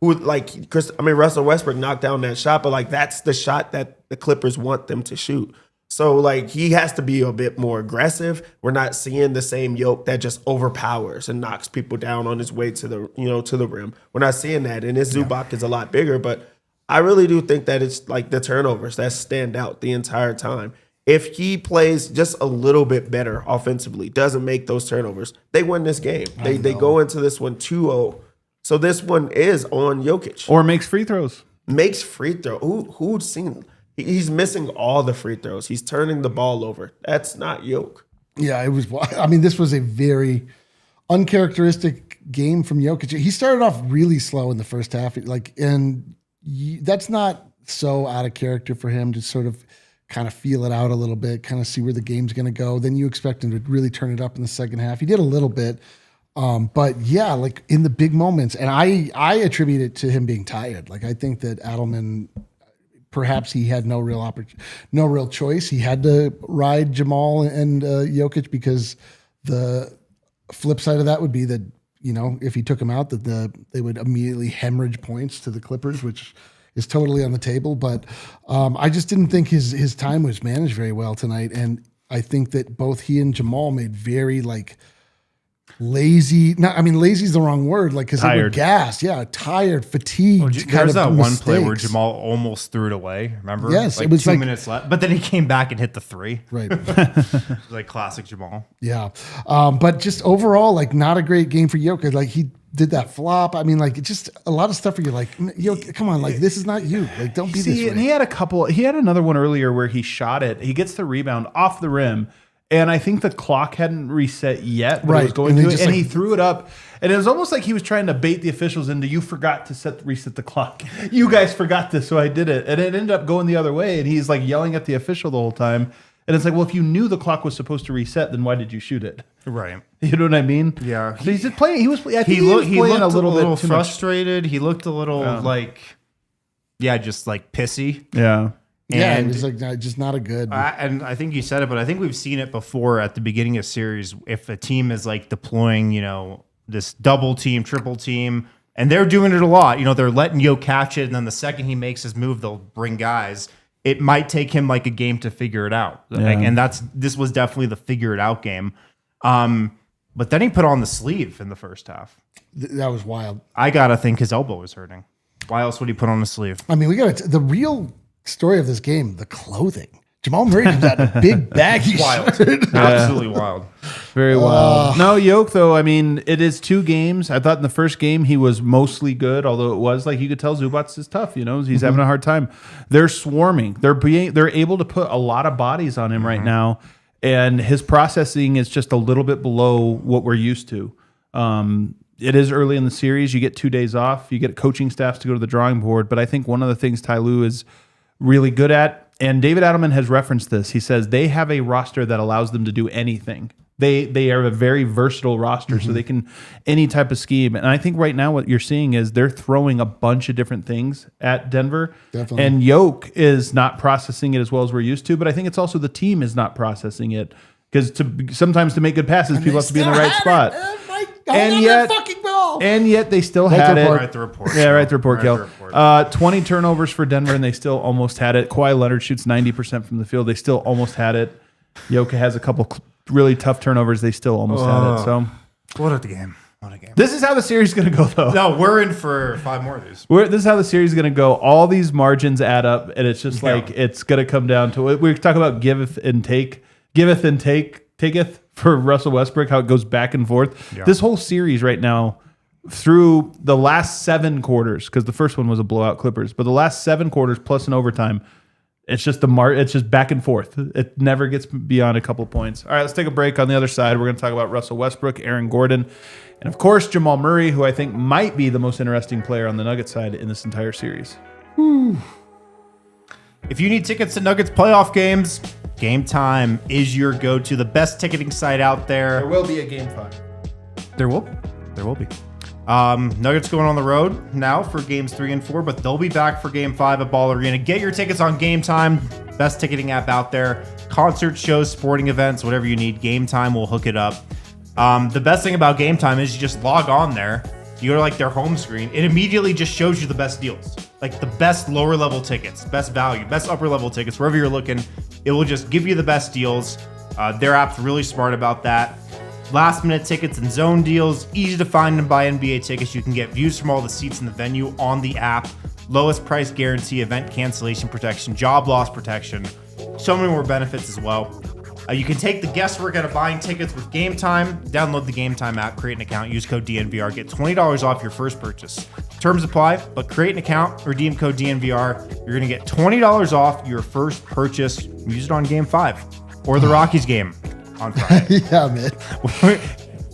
Speaker 4: who Russell Westbrook knocked down that shot, but like that's the shot that the Clippers want them to shoot. So like he has to be a bit more aggressive. We're not seeing the same Jokic that just overpowers and knocks people down on his way to the to the rim. We're not seeing that. And his Zubac is a lot bigger, but I really do think that it's like the turnovers that stand out the entire time. If he plays just a little bit better offensively, doesn't make those turnovers, they win this game. They go into this one 2-0. So this one is on Jokic.
Speaker 1: Or makes free throws.
Speaker 4: Makes free throw. Who'd seen? He's missing all the free throws. He's turning the ball over. That's not Jokic.
Speaker 2: Yeah, it was. I mean, this was a very uncharacteristic game from Jokic. He started off really slow in the first half, that's not so out of character for him to sort of kind of feel it out a little bit, kind of see where the game's going to go. Then you expect him to really turn it up in the second half. He did a little bit, but yeah, like in the big moments, and I attribute it to him being tired. Like I think that Adelman. Perhaps he had no real choice. He had to ride Jamal and Jokic, because the flip side of that would be that, if he took him out, that they would immediately hemorrhage points to the Clippers, which is totally on the table. But I just didn't think his time was managed very well tonight. And I think that both he and Jamal made very lazy. Lazy is the wrong word. Like, because they were gassed. Yeah, tired, fatigued.
Speaker 3: There's that one play where Jamal almost threw it away. Remember?
Speaker 2: Yes,
Speaker 3: like
Speaker 2: it was
Speaker 3: 2 minutes left, but then he came back and hit the three.
Speaker 2: Right.
Speaker 3: Like classic Jamal.
Speaker 2: Yeah, but just overall, like not a great game for Jokic. Like he did that flop. I mean, like just a lot of stuff where you're like, yo, come on, like this is not you. Like don't be this way.
Speaker 1: And he had another one earlier where he shot it. He gets the rebound off the rim. And I think the clock hadn't reset yet, but it was going to it, and he threw it up. And it was almost like he was trying to bait the officials into, you forgot to reset the clock. You guys forgot this, so I did it. And it ended up going the other way, and he's like yelling at the official the whole time. And it's like, well, if you knew the clock was supposed to reset, then why did you shoot it?
Speaker 3: Right.
Speaker 1: You know what I mean?
Speaker 3: Yeah.
Speaker 1: So he's just playing. He was looked
Speaker 3: a little frustrated. He looked a little just like pissy.
Speaker 1: Yeah.
Speaker 2: Yeah, it was like just not a good.
Speaker 3: And I think you said it, but I think we've seen it before at the beginning of series. If a team is like deploying, this double team, triple team, and they're doing it a lot. They're letting Yo catch it, and then the second he makes his move, they'll bring guys. It might take him like a game to figure it out, and this was definitely the figure it out game. But then he put on the sleeve in the first half.
Speaker 2: That was wild.
Speaker 3: I gotta think his elbow was hurting. Why else would he put on the sleeve?
Speaker 2: I mean, we got the real story of this game, the clothing. Jamal Murray comes out in a big baggy shirt.
Speaker 3: Absolutely wild.
Speaker 1: Very wild. No, Jokic, though, I mean, it is 2 games. I thought in the first game he was mostly good, although it was like you could tell Zubac is tough. He's having a hard time. They're swarming. They're able to put a lot of bodies on him right now, and his processing is just a little bit below what we're used to. It is early in the series. You get 2 days off. You get coaching staffs to go to the drawing board. But I think one of the things Ty Lue is really good at, and David Adelman has referenced this. He says they have a roster that allows them to do anything. They are a very versatile roster, so they can any type of scheme. And I think right now what you're seeing is they're throwing a bunch of different things at Denver.
Speaker 2: Definitely.
Speaker 1: And Jokic is not processing it as well as we're used to, but I think it's also the team is not processing it, because sometimes to make good passes, people have to be in the right spot. And yet they still had it.
Speaker 3: Write the report.
Speaker 1: Yeah, write the report, Gil. 20 turnovers for Denver, and they still almost had it. Kawhi Leonard shoots 90% from the field. They still almost had it. Jokic has a couple really tough turnovers. They still almost had it. So,
Speaker 3: what a game. What a game.
Speaker 1: This is how the series is going to go, though.
Speaker 3: No, we're in for 5 more of these.
Speaker 1: This is how the series is going to go. All these margins add up, and it's just like it's going to come down to it. We talk about giveth and take. taketh for Russell Westbrook, how it goes back and forth.
Speaker 3: Yeah.
Speaker 1: This whole series right now, through the last 7 quarters, because the first one was a blowout Clippers, but the last 7 quarters plus an overtime, it's just it's just back and forth. It never gets beyond a couple points. All right, let's take a break. On the other side, we're going to talk about Russell Westbrook, Aaron Gordon, and of course Jamal Murray, who I think might be the most interesting player on the Nuggets side in this entire series.
Speaker 3: If you need tickets to Nuggets playoff games, Game Time is your go-to, the best ticketing site out there.
Speaker 1: There will be a Game 5.
Speaker 3: There will be. Nuggets going on the road now for games 3 and 4, but they'll be back for game 5 at Ball Arena. Get your tickets on Game Time, best ticketing app out there. Concerts, shows, sporting events, whatever you need, Game Time will hook it up. The best thing about Game Time is you just log on there, you go to like their home screen, it immediately just shows you the best deals, like the best lower level tickets, best value, best upper level tickets, wherever you're looking, it will just give you the best deals. Their app's really smart about that. Last minute tickets and zone deals, easy to find and buy NBA tickets. You can get views from all the seats in the venue on the app. Lowest price guarantee, event cancellation protection, job loss protection. So many more benefits as well. You can take the guesswork out of buying tickets with Game Time. Download the Game Time app, create an account, use code DNVR, get $20 off your first purchase. Terms apply, but create an account, redeem code DNVR. You're going to get $20 off your first purchase. Use it on Game 5 or the Rockies game on Friday.
Speaker 2: Yeah, man.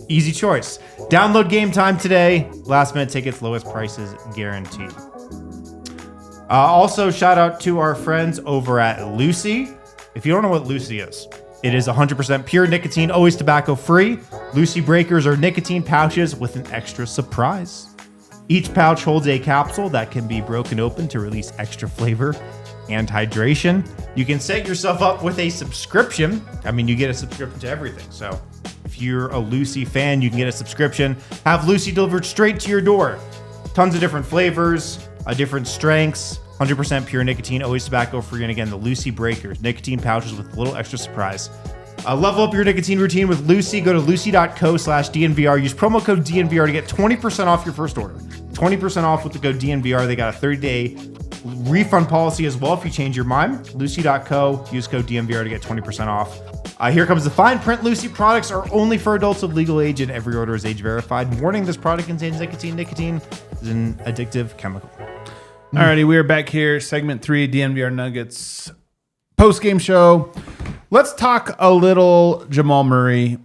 Speaker 3: Easy choice. Download Game Time today. Last minute tickets, lowest prices guaranteed. Also, shout out to our friends over at Lucy. If you don't know what Lucy is, it is 100% pure nicotine, always tobacco free. Lucy Breakers are nicotine pouches with an extra surprise. Each pouch holds a capsule that can be broken open to release extra flavor and hydration. You can set yourself up with a subscription. I mean, you get a subscription to everything. So if you're a Lucy fan, you can get a subscription. Have Lucy delivered straight to your door. Tons of different flavors, different strengths, 100% pure nicotine, always tobacco free. And again, the Lucy Breakers, nicotine pouches with a little extra surprise. Level up your nicotine routine with Lucy. Go to lucy.co/DNVR. Use promo code DNVR to get 20% off your first order. 20% off with the code DNVR. They got a 30-day refund policy as well if you change your mind. Lucy.co. Use code DNVR to get 20% off. Here comes the fine print. Lucy products are only for adults of legal age and every order is age verified. Warning, this product contains nicotine. Nicotine is an addictive chemical.
Speaker 1: Alrighty, we are back here. Segment 3, DNVR Nuggets post-game show. Let's talk a little Jamal Murray.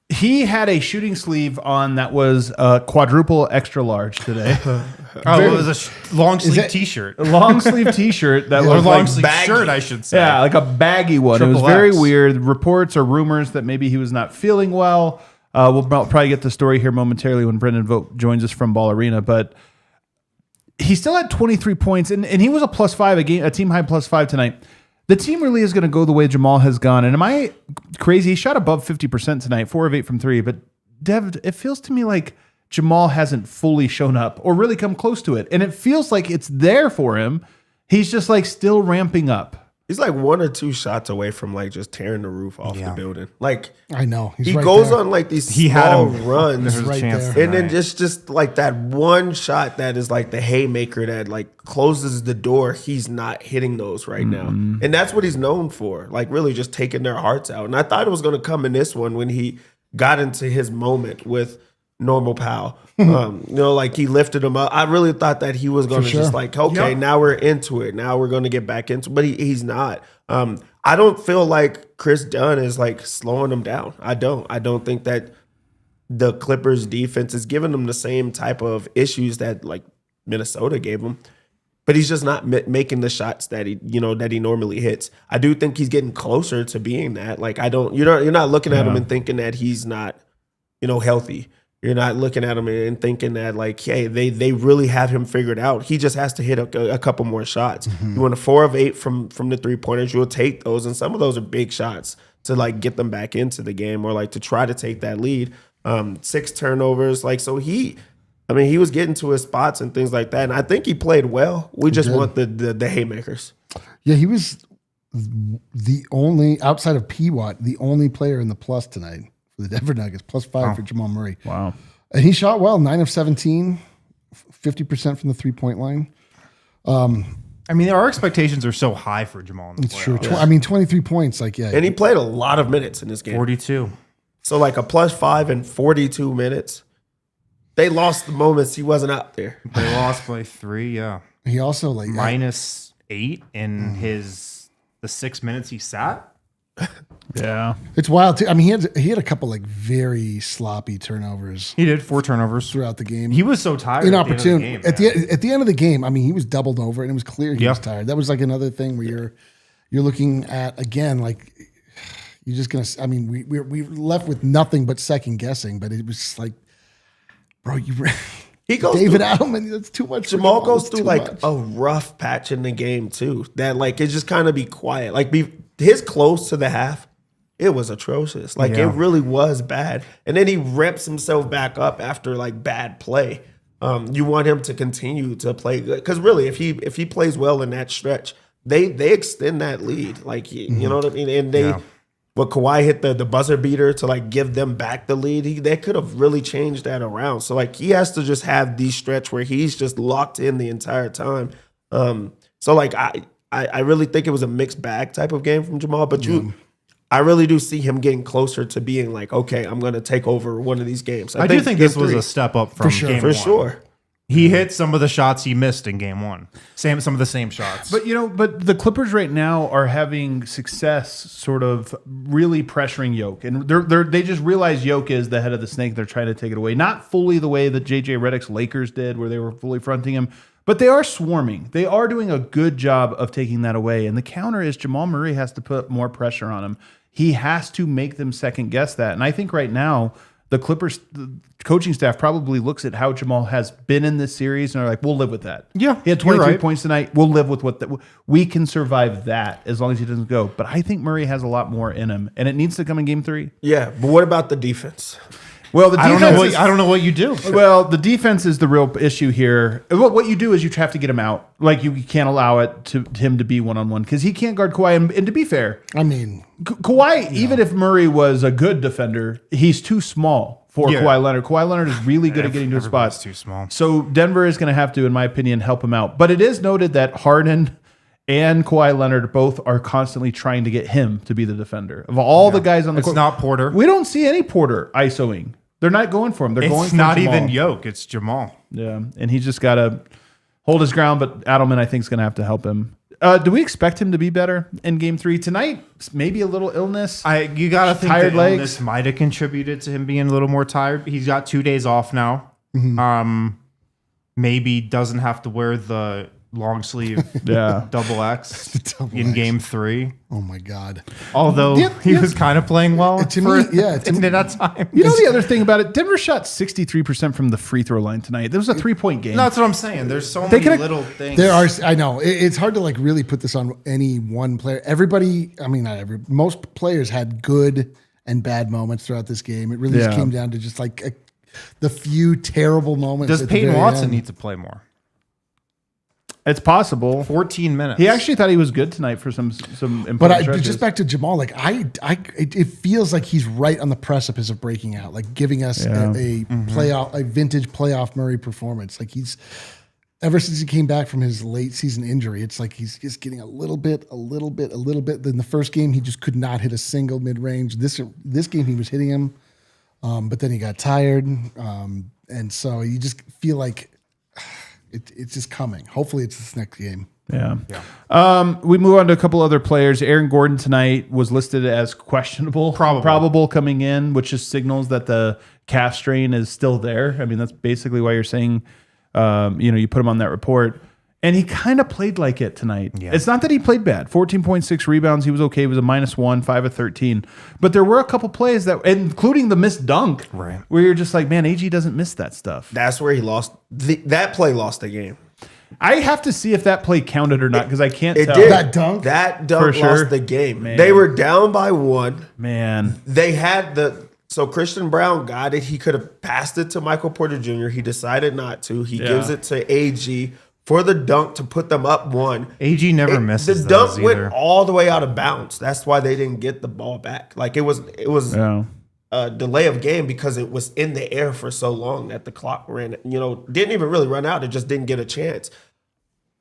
Speaker 1: He had a shooting sleeve on that was a quadruple extra large today.
Speaker 3: It was a long sleeve t-shirt.
Speaker 1: A long sleeve t-shirt that
Speaker 3: Or
Speaker 1: was
Speaker 3: long
Speaker 1: like
Speaker 3: sleeve shirt, I should say.
Speaker 1: yeah, like a baggy one. It was
Speaker 3: Triple
Speaker 1: very
Speaker 3: X.
Speaker 1: weird. Reports or rumors that maybe he was not feeling well. We'll probably get the story here momentarily when Brendan Vogt joins us from Ball Arena, but he still had 23 points, and he was a +5 a game, a team high +5 tonight. The team really is going to go the way Jamal has gone. And am I crazy? He shot above 50% tonight, 4 of 8 from 3. But Dev, it feels to me like Jamal hasn't fully shown up or really come close to it. And it feels like it's there for him. He's just like still ramping up.
Speaker 4: He's like 1 or 2 shots away from like just tearing the roof off the building. Like
Speaker 2: I know. He's
Speaker 4: he
Speaker 2: right
Speaker 4: goes
Speaker 2: there.
Speaker 4: on like these
Speaker 3: He had
Speaker 4: small
Speaker 3: him.
Speaker 4: runs,
Speaker 3: There's a
Speaker 2: right
Speaker 3: chance
Speaker 2: there.
Speaker 4: and then
Speaker 3: tonight.
Speaker 4: just like that one shot that is like the haymaker that like closes the door. He's not hitting those right now, and that's what he's known for. Like really just taking their hearts out. And I thought it was going to come in this one when he got into his moment with Normal Pal. Like he lifted him up. I really thought that he was going to just like, okay, now we're into it. Now we're going to get back into it. But he's not. I don't feel like Chris Dunn is like slowing him down. I don't think that the Clippers defense is giving him the same type of issues that like Minnesota gave him. But he's just not making the shots that he normally hits. I do think he's getting closer to being that. Like you're not looking at him and thinking that he's not, healthy. You're not looking at him and thinking that like, hey, they really have him figured out. He just has to hit a couple more shots. You want a 4 of 8 from the 3-pointers, you'll take those, and some of those are big shots to like get them back into the game or like to try to take that lead. 6 turnovers, like so he was getting to his spots and things like that, and I think he played well. We just want the haymakers.
Speaker 2: Yeah, he was the only, outside of PWat, the only player in the plus tonight for the Denver Nuggets, +5 for Jamal Murray.
Speaker 1: Wow.
Speaker 2: And he shot well, 9 of 17, 50% from the 3-point line.
Speaker 3: And I mean, our expectations are so high for Jamal in the
Speaker 2: It's true.
Speaker 3: playoffs.
Speaker 2: I mean, 23 points. Like, yeah.
Speaker 4: And he played a lot of minutes in this game.
Speaker 3: 42.
Speaker 4: So like a +5 in 42 minutes. They lost the moments he wasn't out there.
Speaker 3: They lost by 3, yeah.
Speaker 2: He also like
Speaker 3: -8 in the 6 minutes he sat.
Speaker 1: Yeah.
Speaker 2: It's wild too. I mean, he had a couple like very sloppy turnovers
Speaker 3: He did 4 turnovers.
Speaker 2: throughout the game.
Speaker 3: He was so tired.
Speaker 2: Inopportune.
Speaker 3: At the end of the game,
Speaker 2: At the end of the game, I mean, he was doubled over, and it was clear he
Speaker 3: Yeah.
Speaker 2: was tired. That was like another thing where you're looking at again, like you're just gonna. I mean, we're left with nothing but second guessing. But it was just like, bro,
Speaker 4: He goes
Speaker 2: David
Speaker 4: through,
Speaker 2: Adelman. That's too much. for
Speaker 4: Jamal
Speaker 2: Jamal.
Speaker 4: goes
Speaker 2: It's
Speaker 4: through
Speaker 2: too
Speaker 4: like
Speaker 2: much.
Speaker 4: a rough patch in the game too. That like it just kind of be quiet. Like his close to the half, it was atrocious. Like
Speaker 3: Yeah.
Speaker 4: it really was bad. And then he ramps himself back up after like bad play. You want him to continue to play good because really, if he plays well in that stretch, they extend that lead. Like you know what I mean. And they, but Kawhi hit the buzzer beater to like give them back the lead. They could have really changed that around. So like he has to just have these stretch where he's just locked in the entire time. So like I really think it was a mixed bag type of game from Jamal, but I really do see him getting closer to being like, okay, I'm going to take over one of these games.
Speaker 3: I do think this was
Speaker 4: game
Speaker 3: a step up from
Speaker 2: sure.
Speaker 3: game
Speaker 4: for
Speaker 3: 1.
Speaker 4: sure.
Speaker 3: He hit some of the shots he missed in game 1. Some of the same shots.
Speaker 1: But but the Clippers right now are having success, sort of really pressuring Jokic, and they just realize Jokic is the head of the snake. They're trying to take it away, not fully the way that JJ Redick's Lakers did, where they were fully fronting him, but they are swarming. They are doing a good job of taking that away. And the counter is Jamal Murray has to put more pressure on him. He has to make them second guess that. And I think right now, the Clippers the coaching staff probably looks at how Jamal has been in this series and are like, we'll live with that.
Speaker 3: Yeah,
Speaker 1: he had
Speaker 3: you're
Speaker 1: 23
Speaker 3: right.
Speaker 1: points tonight. We'll live with we can survive that as long as he doesn't go. But I think Murray has a lot more in him, and it needs to come in game 3.
Speaker 4: Yeah, but what about the defense?
Speaker 1: Well, the
Speaker 3: I
Speaker 1: defense
Speaker 3: don't know what you do.
Speaker 1: Well, the defense is the real issue here. What you do is you have to get him out. Like you can't allow it to him to be one-on-one because he can't guard Kawhi. And to be fair,
Speaker 2: I mean,
Speaker 1: Kawhi, even if Murray was a good defender, he's too small for Kawhi Leonard. Kawhi Leonard is really good at getting to his
Speaker 3: Everybody's
Speaker 1: spots.
Speaker 3: too small.
Speaker 1: So Denver is going to have to, in my opinion, help him out. But it is noted that Harden and Kawhi Leonard both are constantly trying to get him to be the defender. Of all the guys on the
Speaker 3: It's
Speaker 1: court,
Speaker 3: not Porter.
Speaker 1: we don't see any Porter ISOing. They're not going for him. They're going
Speaker 3: It's
Speaker 1: for
Speaker 3: not
Speaker 1: Jamal.
Speaker 3: even Jokic. It's Jamal.
Speaker 1: Yeah, and he's just got to hold his ground, but Adelman, I think, is going to have to help him. Do we expect him to be better in game 3 tonight? Maybe a little illness.
Speaker 3: You got to think
Speaker 1: Tired
Speaker 3: that
Speaker 1: legs.
Speaker 3: illness might have contributed to him being a little more tired. He's got 2 days off now. Maybe doesn't have to wear the long sleeve
Speaker 1: Yeah.
Speaker 3: double X
Speaker 2: Double
Speaker 3: in
Speaker 2: X.
Speaker 3: game 3.
Speaker 2: oh my God.
Speaker 3: Although he was kind of playing well
Speaker 2: To me, yeah, to
Speaker 3: in
Speaker 2: me-
Speaker 3: that time.
Speaker 1: You know the other thing about it? Denver shot 63% from the free throw line tonight. There was a 3-point game.
Speaker 3: No, that's what I'm saying. There's so
Speaker 1: They
Speaker 3: many
Speaker 1: could've-
Speaker 3: little things.
Speaker 2: There are, I know, it's hard to like really put this on any one player. Everybody, I mean, not most players had good and bad moments throughout this game. It really just
Speaker 1: Yeah.
Speaker 2: came down to just like the few terrible moments.
Speaker 3: Does
Speaker 2: at the
Speaker 3: Peyton
Speaker 2: very
Speaker 3: Watson
Speaker 2: end.
Speaker 3: need to play more?
Speaker 1: It's possible.
Speaker 3: 14 minutes.
Speaker 1: He actually thought he was good tonight for some important
Speaker 2: But
Speaker 1: stretches.
Speaker 2: just back to Jamal, like it feels like he's right on the precipice of breaking out, like giving us a playoff, a vintage playoff Murray performance. Like he's ever since he came back from his late season injury, it's like he's just getting a little bit. Then the first game, he just could not hit a single mid range. This game, he was hitting him, but then he got tired, and so you just feel like it's just coming. Hopefully, it's this next game.
Speaker 1: Yeah. We move on to a couple other players. Aaron Gordon tonight was listed as questionable, probable coming in, which just signals that the calf strain is still there. I mean, that's basically why you're saying, you put him on that report. And he kind of played like it tonight. Yeah. It's not that he played bad. 14.6 rebounds. He was okay. He was a -1, 5 of 13. But there were a couple plays that, including the missed dunk, where you're just like, man, AG doesn't miss that stuff.
Speaker 4: That's where he lost. That play lost the game.
Speaker 1: I have to see if that play counted or not because I can't tell.
Speaker 4: Did.
Speaker 2: That dunk?
Speaker 4: That dunk
Speaker 1: For sure.
Speaker 4: lost the game.
Speaker 1: Man.
Speaker 4: They were down by 1.
Speaker 1: Man.
Speaker 4: They had so Christian Brown got it. He could have passed it to Michael Porter Jr. He decided not to. He gives it to AG for the dunk to put them up 1.
Speaker 3: AG never misses
Speaker 4: the dunk
Speaker 3: those
Speaker 4: went
Speaker 3: either.
Speaker 4: all the way out of bounds. That's why they didn't get the ball back. Like it was
Speaker 1: Yeah.
Speaker 4: a delay of game because it was in the air for so long that the clock ran. Didn't even really run out. It just didn't get a chance.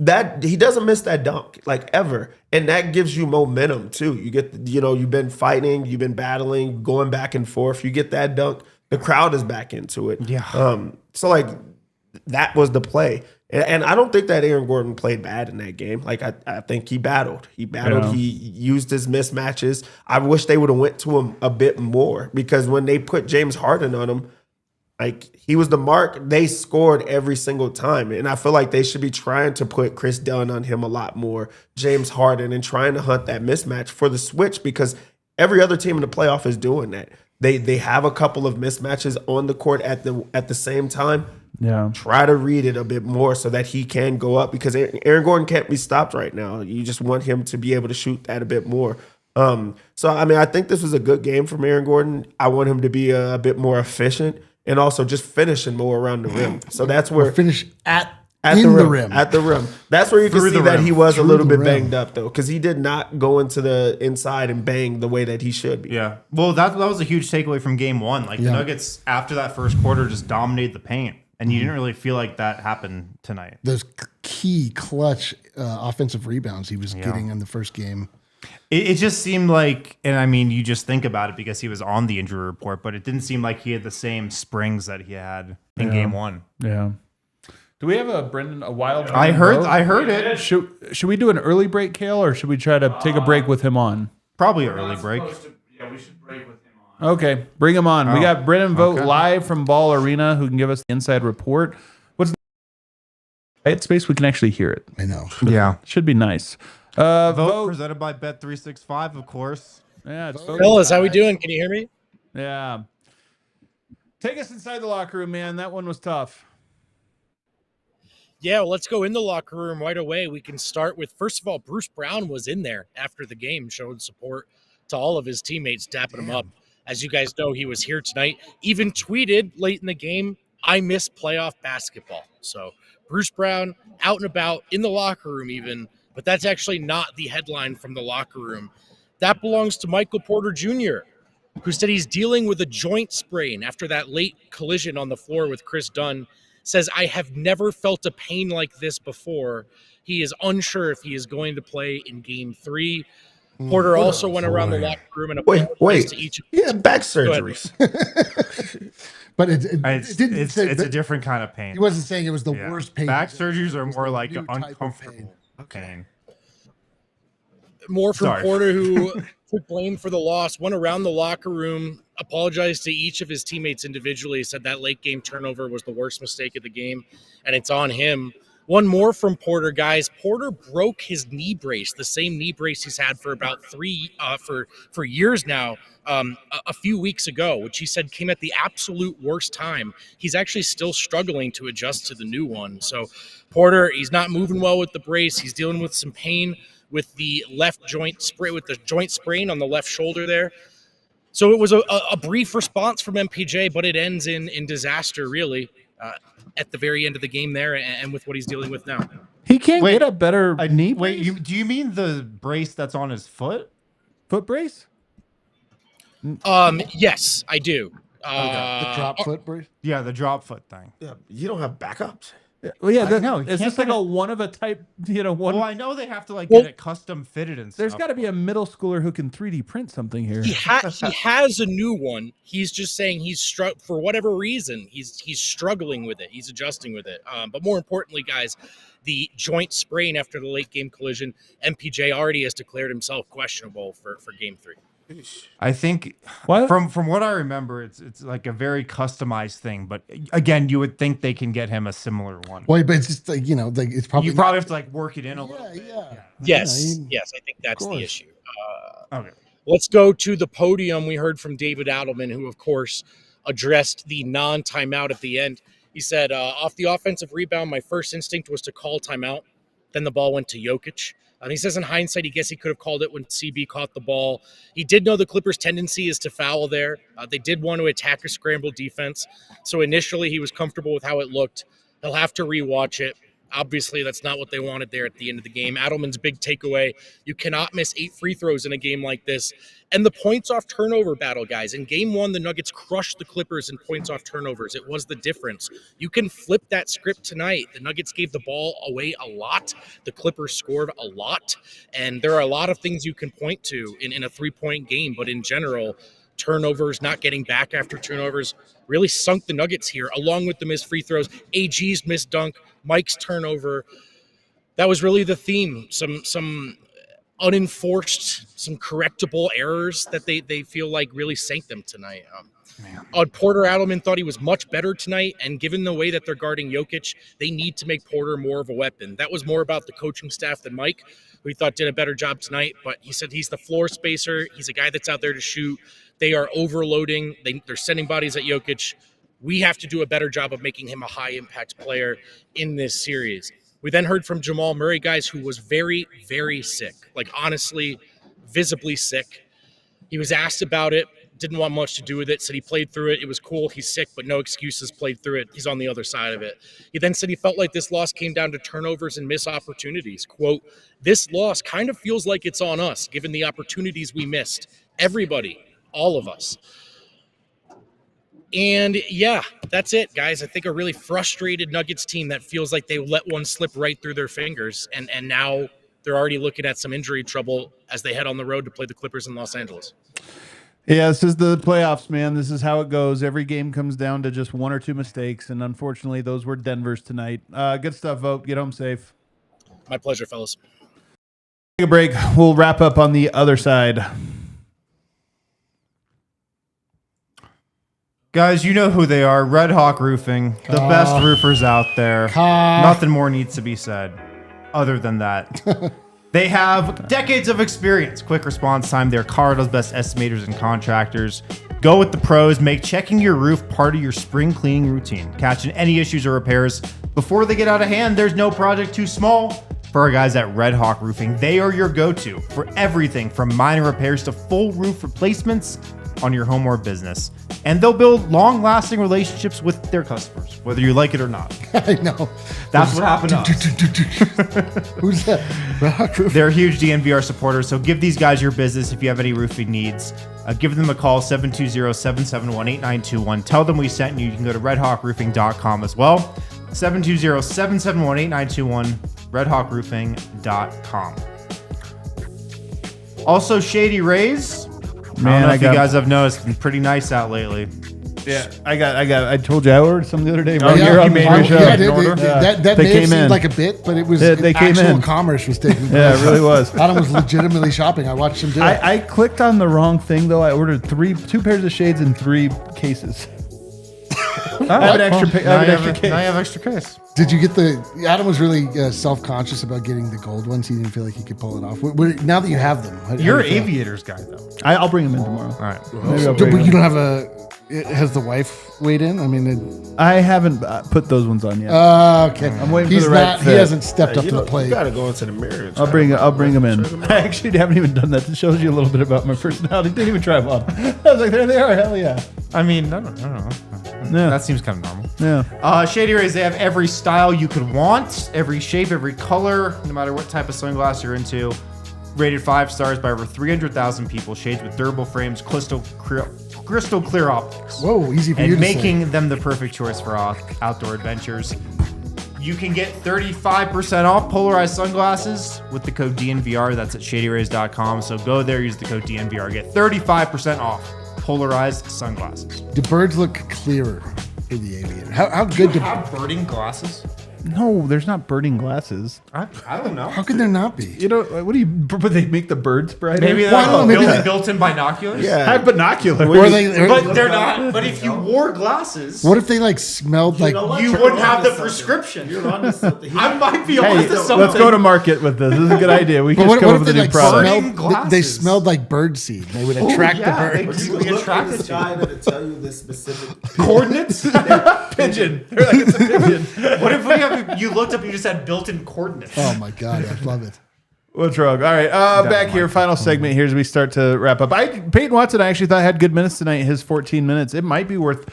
Speaker 4: that he doesn't miss that dunk like ever, and that gives you momentum too. You get, you've been fighting, you've been battling, going back and forth. You get that dunk, the crowd is back into it.
Speaker 3: Yeah.
Speaker 4: So like that was the play, and I don't think that Aaron Gordon played bad in that game. Like I think he battled.
Speaker 1: Yeah.
Speaker 4: He used his mismatches. I wish they would have went to him a bit more, because when they put James Harden on him, like he was the mark, they scored every single time. And I feel like they should be trying to put Chris Dunn on him a lot more, James Harden, and trying to hunt that mismatch for the switch, because every other team in the playoff is doing that. They have a couple of mismatches on the court at the same time.
Speaker 1: Yeah.
Speaker 4: Try to read it a bit more so that he can go up, because Aaron Gordon can't be stopped right now. You just want him to be able to shoot that a bit more. So I mean, I think this was a good game from Aaron Gordon. I want him to be a bit more efficient, and also just finishing more around the rim. So that's where
Speaker 2: Finish at
Speaker 4: the
Speaker 2: rim.
Speaker 4: At the rim. That's where you can
Speaker 3: Through
Speaker 4: see
Speaker 3: the
Speaker 4: that
Speaker 3: rim.
Speaker 4: he was a
Speaker 2: Through
Speaker 4: little
Speaker 2: the
Speaker 4: bit
Speaker 2: rim.
Speaker 4: banged up, though, because he did not go into the inside and bang the way that he should be.
Speaker 3: Yeah. Well, that was a huge takeaway from game one. Like the
Speaker 2: Yeah.
Speaker 3: Nuggets, after that first quarter, just dominated the paint. And you didn't really feel like that happened tonight.
Speaker 2: Those key clutch offensive rebounds he was getting in the first game.
Speaker 3: It just seemed like, and I mean, you just think about it because he was on the injury report, but it didn't seem like he had the same springs that he had in game one.
Speaker 1: Yeah. Do we have a wild?
Speaker 3: I heard it.
Speaker 1: Should we do an early break, Kale, or should we try to take a break with him on?
Speaker 3: Probably an early break.
Speaker 1: Yeah, we should break with him on. Okay, bring him on. We got Brennan Vogt live from Ball Arena, who can give us the inside report. What's the quiet space? We can actually hear it.
Speaker 2: I know.
Speaker 3: Yeah.
Speaker 1: Should be nice.
Speaker 3: Vote
Speaker 1: Vogt.
Speaker 3: presented by Bet365, of course.
Speaker 1: Yeah, it's Vogt.
Speaker 5: Fellas, how we doing? Can you hear me?
Speaker 1: Yeah. Take us inside the locker room, man. That one was tough.
Speaker 5: Yeah, well, let's go in the locker room right away. We can start with, first of all, Bruce Brown was in there after the game, showing support to all of his teammates, dapping him up. As you guys know, he was here tonight. Even tweeted late in the game, "I miss playoff basketball." So Bruce Brown out and about in the locker room even, but that's actually not the headline from the locker room. That belongs to Michael Porter Jr., who said he's dealing with a joint sprain after that late collision on the floor with Chris Dunn. Says, "I have never felt a pain like this before." He is unsure if he is going to play in game 3. Porter also went around the locker room and
Speaker 4: Wait.
Speaker 5: to each.
Speaker 4: He had back
Speaker 5: Go ahead.
Speaker 4: surgeries.
Speaker 2: But it didn't
Speaker 3: It's
Speaker 2: say
Speaker 3: a
Speaker 2: that-
Speaker 3: different kind of pain.
Speaker 2: he wasn't saying it was the
Speaker 3: Yeah.
Speaker 2: worst pain.
Speaker 3: Back surgeries are
Speaker 2: It was
Speaker 3: more
Speaker 2: the
Speaker 3: like
Speaker 2: new type of
Speaker 3: uncomfortable pain.
Speaker 5: More from
Speaker 3: Sorry.
Speaker 5: Porter, who took blame for the loss, went around the locker room, apologized to each of his teammates individually, said that late game turnover was the worst mistake of the game, and it's on him. One more from Porter, guys. Porter broke his knee brace, the same knee brace he's had for about for years now, a few weeks ago, which he said came at the absolute worst time. He's actually still struggling to adjust to the new one. So Porter, he's not moving well with the brace. He's dealing with some pain with the left joint sprain on the left shoulder there. So it was a brief response from MPJ, but it ends in disaster, really, at the very end of the game there, and with what he's dealing with now.
Speaker 1: He can't
Speaker 3: Wait,
Speaker 1: get a better knee
Speaker 3: Wait,
Speaker 1: brace?
Speaker 3: do you mean the brace that's on his foot?
Speaker 1: Foot brace?
Speaker 5: Yes, I do.
Speaker 2: the drop foot brace.
Speaker 3: Yeah, the drop foot thing.
Speaker 4: Yeah, you don't have backups.
Speaker 1: Well, yeah,
Speaker 3: know, you
Speaker 1: is
Speaker 3: can't
Speaker 1: this like
Speaker 3: get
Speaker 1: a one of a type, one?
Speaker 3: Well, I know they have to
Speaker 5: Well,
Speaker 3: get it custom fitted and stuff.
Speaker 1: There's got to be a middle schooler who can 3D print something here.
Speaker 5: He has a new one. He's just saying for whatever reason, he's struggling with it. He's adjusting with it. But more importantly, guys, the joint sprain after the late game collision, MPJ already has declared himself questionable for game 3.
Speaker 3: I think
Speaker 1: What?
Speaker 3: from what I remember, it's like a very customized thing. But again, you would think they can get him a similar one.
Speaker 2: Well, but it's just like it's probably
Speaker 3: You probably have to work it in a little bit.
Speaker 2: yeah.
Speaker 5: Yes,
Speaker 2: Yeah,
Speaker 5: yes, I think that's the
Speaker 2: course.
Speaker 5: issue.
Speaker 3: Okay.
Speaker 5: Let's go to the podium. We heard from David Adelman, who, of course, addressed the non-timeout at the end. He said, off the offensive rebound, my first instinct was to call timeout. Then the ball went to Jokic. He says in hindsight, he guess he could have called it when CB caught the ball. He did know the Clippers' tendency is to foul there. They did want to attack a scramble defense. So initially he was comfortable with how it looked. He'll have to rewatch it. Obviously, that's not what they wanted there at the end of the game. Adelman's big takeaway, you cannot miss 8 free throws in a game like this. And the points off turnover battle, guys. In game 1, the Nuggets crushed the Clippers in points off turnovers. It was the difference. You can flip that script tonight. The Nuggets gave the ball away a lot. The Clippers scored a lot. And there are a lot of things you can point to in a 3-point game. But in general, turnovers, not getting back after turnovers, really sunk the Nuggets here, along with the missed free throws, AG's missed dunk, Mike's turnover. That was really the theme. Some unenforced, some correctable errors that they feel like really sank them tonight. Porter Adelman thought he was much better tonight, and given the way that they're guarding Jokic, they need to make Porter more of a weapon. That was more about the coaching staff than Mike, who he thought did a better job tonight, but he said he's the floor spacer. He's a guy that's out there to shoot. They are overloading. They're sending bodies at Jokic. We have to do a better job of making him a high-impact player in this series. We then heard from Jamal Murray, guys, who was very, very sick. Like, honestly, visibly sick. He was asked about it, didn't want much to do with it, said he played through it. It was cool. He's sick, but no excuses, played through it. He's on the other side of it. He then said he felt like this loss came down to turnovers and missed opportunities. Quote, "This loss kind of feels like it's on us, given the opportunities we missed. Everybody, all of us." And yeah, that's it, guys. I think a really frustrated Nuggets team that feels like they let one slip right through their fingers, and now they're already looking at some injury trouble as they head on the road to play the Clippers in Los Angeles.
Speaker 1: Yeah, this is the playoffs, man. This is how it goes. Every game comes down to just 1 or 2 mistakes, and unfortunately, those were Denver's tonight. Good stuff, Vogt. Get home safe.
Speaker 5: My pleasure, fellas.
Speaker 1: Take a break. We'll wrap up on the other side.
Speaker 3: Guys, you know who they are. Red Hawk Roofing, the best roofers out there. Nothing more needs to be said other than that. They have decades of experience, quick response time. They're Colorado's best estimators and contractors. Go with the pros. Make checking your roof part of your spring cleaning routine. Catching any issues or repairs before they get out of hand. There's no project too small for our guys at Red Hawk Roofing. They are your go-to for everything from minor repairs to full roof replacements on your home or business. And they'll build long-lasting relationships with their customers, whether you like it or not.
Speaker 2: I know.
Speaker 3: That's what happened to us.
Speaker 2: Who's that? Rock Roof?
Speaker 3: They're huge DNVR supporters, so give these guys your business if you have any roofing needs. Give them a call, 720-771-8921. Tell them we sent you. You can go to redhawkroofing.com as well. 720-771-8921, redhawkroofing.com. Also, Shady Rays. Man, I don't know if you guys have noticed, it's been pretty nice out lately.
Speaker 1: Yeah, I told you I ordered some the other day.
Speaker 2: Oh, yeah,
Speaker 1: on the show.
Speaker 2: That
Speaker 1: They
Speaker 2: may have
Speaker 1: came
Speaker 2: seemed
Speaker 1: in.
Speaker 2: like a bit, but it was
Speaker 1: They came
Speaker 2: actual
Speaker 1: in.
Speaker 2: commerce was taking place.
Speaker 1: Yeah, it really was.
Speaker 2: Adam was legitimately shopping. I watched him do it.
Speaker 1: I clicked on the wrong thing, though. I ordered 2 pairs of shades and 3 cases. I have an extra case.
Speaker 3: Now you have extra case.
Speaker 2: Did you get Adam was really self-conscious about getting the gold ones. He didn't feel like he could pull it off. Now that you have them.
Speaker 3: You're an aviators guy, though.
Speaker 1: I'll bring them in tomorrow.
Speaker 3: All right.
Speaker 1: Maybe I'll bring
Speaker 2: But
Speaker 1: them
Speaker 2: you
Speaker 1: in.
Speaker 2: don't have has the wife weighed in? I mean,
Speaker 1: I haven't put those ones on yet.
Speaker 2: okay.
Speaker 1: I'm waiting
Speaker 2: He's
Speaker 1: for the right
Speaker 2: not.
Speaker 1: fit.
Speaker 2: He hasn't stepped up to the
Speaker 4: You
Speaker 2: plate.
Speaker 4: got to go into the mirror. and
Speaker 1: I'll
Speaker 4: try
Speaker 1: bring
Speaker 4: them
Speaker 1: them
Speaker 4: out.
Speaker 1: in. I actually haven't even done that. It shows you a little bit about my personality. Didn't even try them on. I was like, there they are. Hell yeah.
Speaker 3: I mean, I don't know.
Speaker 1: Yeah.
Speaker 3: That seems kind of normal.
Speaker 1: Yeah.
Speaker 3: Shady Rays, they have every style you could want, every shape, every color, no matter what type of sunglass you're into. Rated 5 stars by over 300,000 people. Shades with durable frames, crystal clear optics.
Speaker 2: Whoa, easy for you
Speaker 3: And
Speaker 2: to
Speaker 3: making
Speaker 2: say.
Speaker 3: them the perfect choice for outdoor adventures. You can get 35% off polarized sunglasses with the code DNVR. That's at shadyrays.com. So go there, use the code DNVR. Get 35% off polarized sunglasses.
Speaker 2: Do birds look clearer for the aviator? How good do
Speaker 3: have birding glasses?
Speaker 1: No, there's not birding glasses.
Speaker 3: I don't know.
Speaker 2: How could there not be?
Speaker 1: You know, what do you, but they make the birds brighter?
Speaker 3: Maybe
Speaker 2: Why not?
Speaker 3: they're
Speaker 2: Maybe
Speaker 3: built-in binoculars.
Speaker 1: I have binoculars.
Speaker 3: But they're not. But if you wore glasses,
Speaker 2: What if they like smelled like?
Speaker 4: know what?
Speaker 3: you
Speaker 4: You're
Speaker 3: wouldn't
Speaker 4: onto
Speaker 3: have the
Speaker 4: something.
Speaker 3: prescription.
Speaker 4: You're onto something.
Speaker 3: I might be
Speaker 1: Hey,
Speaker 3: onto something.
Speaker 1: let's go to market with this. This is a good idea. We
Speaker 2: But
Speaker 1: can
Speaker 2: what,
Speaker 1: just come
Speaker 2: what
Speaker 1: up
Speaker 2: if
Speaker 1: with a
Speaker 2: they
Speaker 1: new
Speaker 2: like
Speaker 1: product.
Speaker 3: Birding
Speaker 2: smelled? They
Speaker 3: glasses.
Speaker 2: smelled like bird seed. They would attract
Speaker 3: yeah,
Speaker 2: the
Speaker 3: they
Speaker 2: birds.
Speaker 3: do.
Speaker 4: You
Speaker 3: Be
Speaker 4: look in
Speaker 3: attracted
Speaker 4: the
Speaker 3: to
Speaker 4: sky and it'll tell you this specific.
Speaker 3: coordinates.
Speaker 1: Pigeon. They're like, it's a pigeon.
Speaker 3: What if we have you looked up and you just had built-in coordinates?
Speaker 2: Oh my god, I love it.
Speaker 1: What's wrong? All right, back here. Final segment here as we start to wrap up. Peyton Watson, I actually thought had good minutes tonight. His 14 minutes. It might be worth.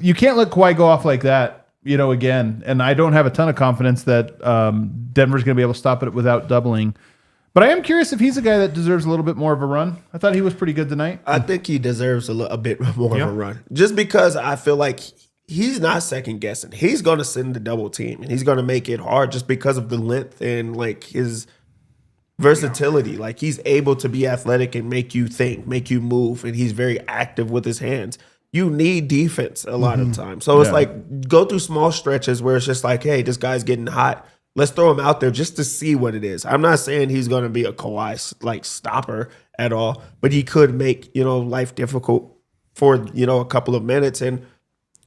Speaker 1: You can't let Kawhi go off like that again. And I don't have a ton of confidence that Denver's going to be able to stop it without doubling. But I am curious if he's a guy that deserves a little bit more of a run. I thought he was pretty good tonight.
Speaker 4: I think he deserves a bit more of a run. Just because I feel like he's not second guessing. He's going to send the double team, and he's going to make it hard just because of the length and like his versatility. Like he's able to be athletic and make you think, make you move, and he's very active with his hands. You need defense a lot of times. So it's like go through small stretches where it's just like, hey, this guy's getting hot. Let's throw him out there just to see what it is. I'm not saying he's going to be a Kawhi like stopper at all, but he could make, life difficult for, a couple of minutes. And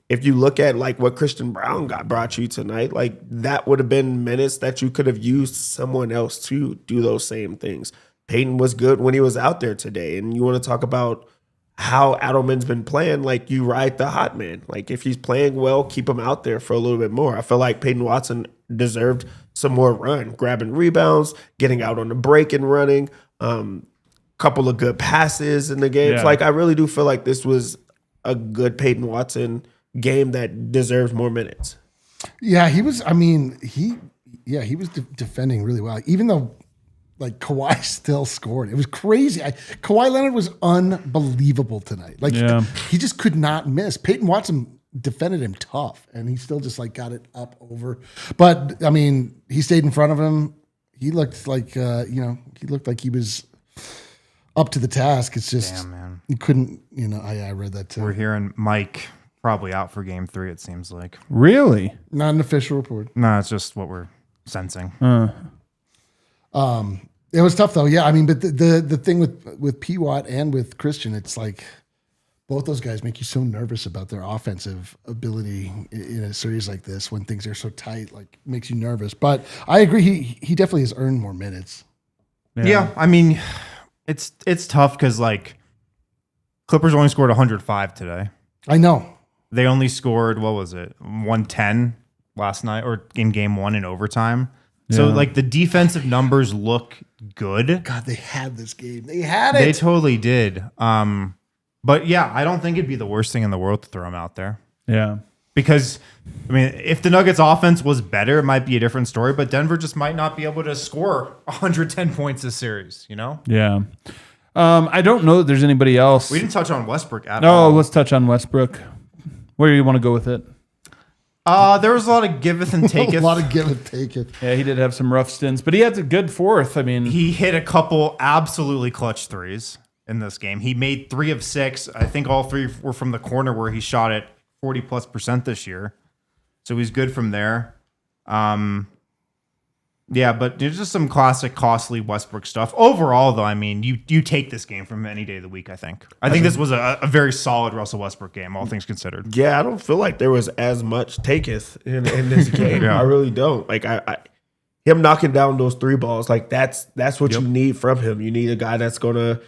Speaker 4: if you look at like what Christian Brown brought you tonight, like that would have been minutes that you could have used someone else to do those same things. Peyton was good when he was out there today. And you want to talk about how Adelman's been playing, like you ride the hot man. Like if he's playing well, keep him out there for a little bit more. I feel like Peyton Watson deserved some more run, grabbing rebounds, getting out on the break and running, couple of good passes in the games.
Speaker 1: Yeah.
Speaker 4: Like I really do feel like this was a good Peyton Watson game that deserves more minutes.
Speaker 2: Yeah, he was. I mean, he was defending really well, even though like Kawhi still scored. It was crazy. Kawhi Leonard was unbelievable tonight. Like he just could not miss. Peyton Watson defended him tough, and he still just like got it up over. But I mean, he stayed in front of him. He looked like he looked like he was up to the task. It's just
Speaker 3: Damn, man.
Speaker 2: he couldn't. I read that too.
Speaker 3: We're hearing Mike probably out for game 3, it seems like.
Speaker 1: Really?
Speaker 2: Not an official report.
Speaker 3: No, it's just what we're sensing.
Speaker 2: It was tough though. Yeah, I mean, but the thing with PWat and with Christian, it's like both those guys make you so nervous about their offensive ability in a series like this when things are so tight. Like makes you nervous. But I agree, he definitely has earned more minutes.
Speaker 3: Yeah, I mean, it's tough because like Clippers only scored 105 today.
Speaker 2: I know.
Speaker 3: They only scored 110 last night or in game 1 in overtime. So like the defensive numbers look good.
Speaker 2: God, they had this game. They had it.
Speaker 3: They totally did. But yeah, I don't think it'd be the worst thing in the world to throw him out there.
Speaker 1: Yeah.
Speaker 3: Because, I mean, if the Nuggets offense was better, it might be a different story, but Denver just might not be able to score 110 points this series,
Speaker 1: Yeah. I don't know that there's anybody else.
Speaker 3: We didn't touch on Westbrook at all.
Speaker 1: Let's touch on Westbrook. Where do you want to go with it?
Speaker 3: There was a lot of giveth and taketh.
Speaker 2: A lot of give and take it.
Speaker 1: Yeah, he did have some rough stints, but he had a good fourth. I mean,
Speaker 3: He hit a couple absolutely clutch threes in this game. He made 3 of 6. I think all 3 were from the corner where he shot at 40+% this year. So he's good from there. Yeah, but there's just some classic, costly Westbrook stuff. Overall, though, I mean, you take this game from any day of the week, I think. I think this was a very solid Russell Westbrook game, all things considered.
Speaker 4: Yeah, I don't feel like there was as much taketh in this game.
Speaker 3: Yeah.
Speaker 4: I really don't. Like him knocking down those 3 balls, like that's what you need from him. You need a guy that's gonna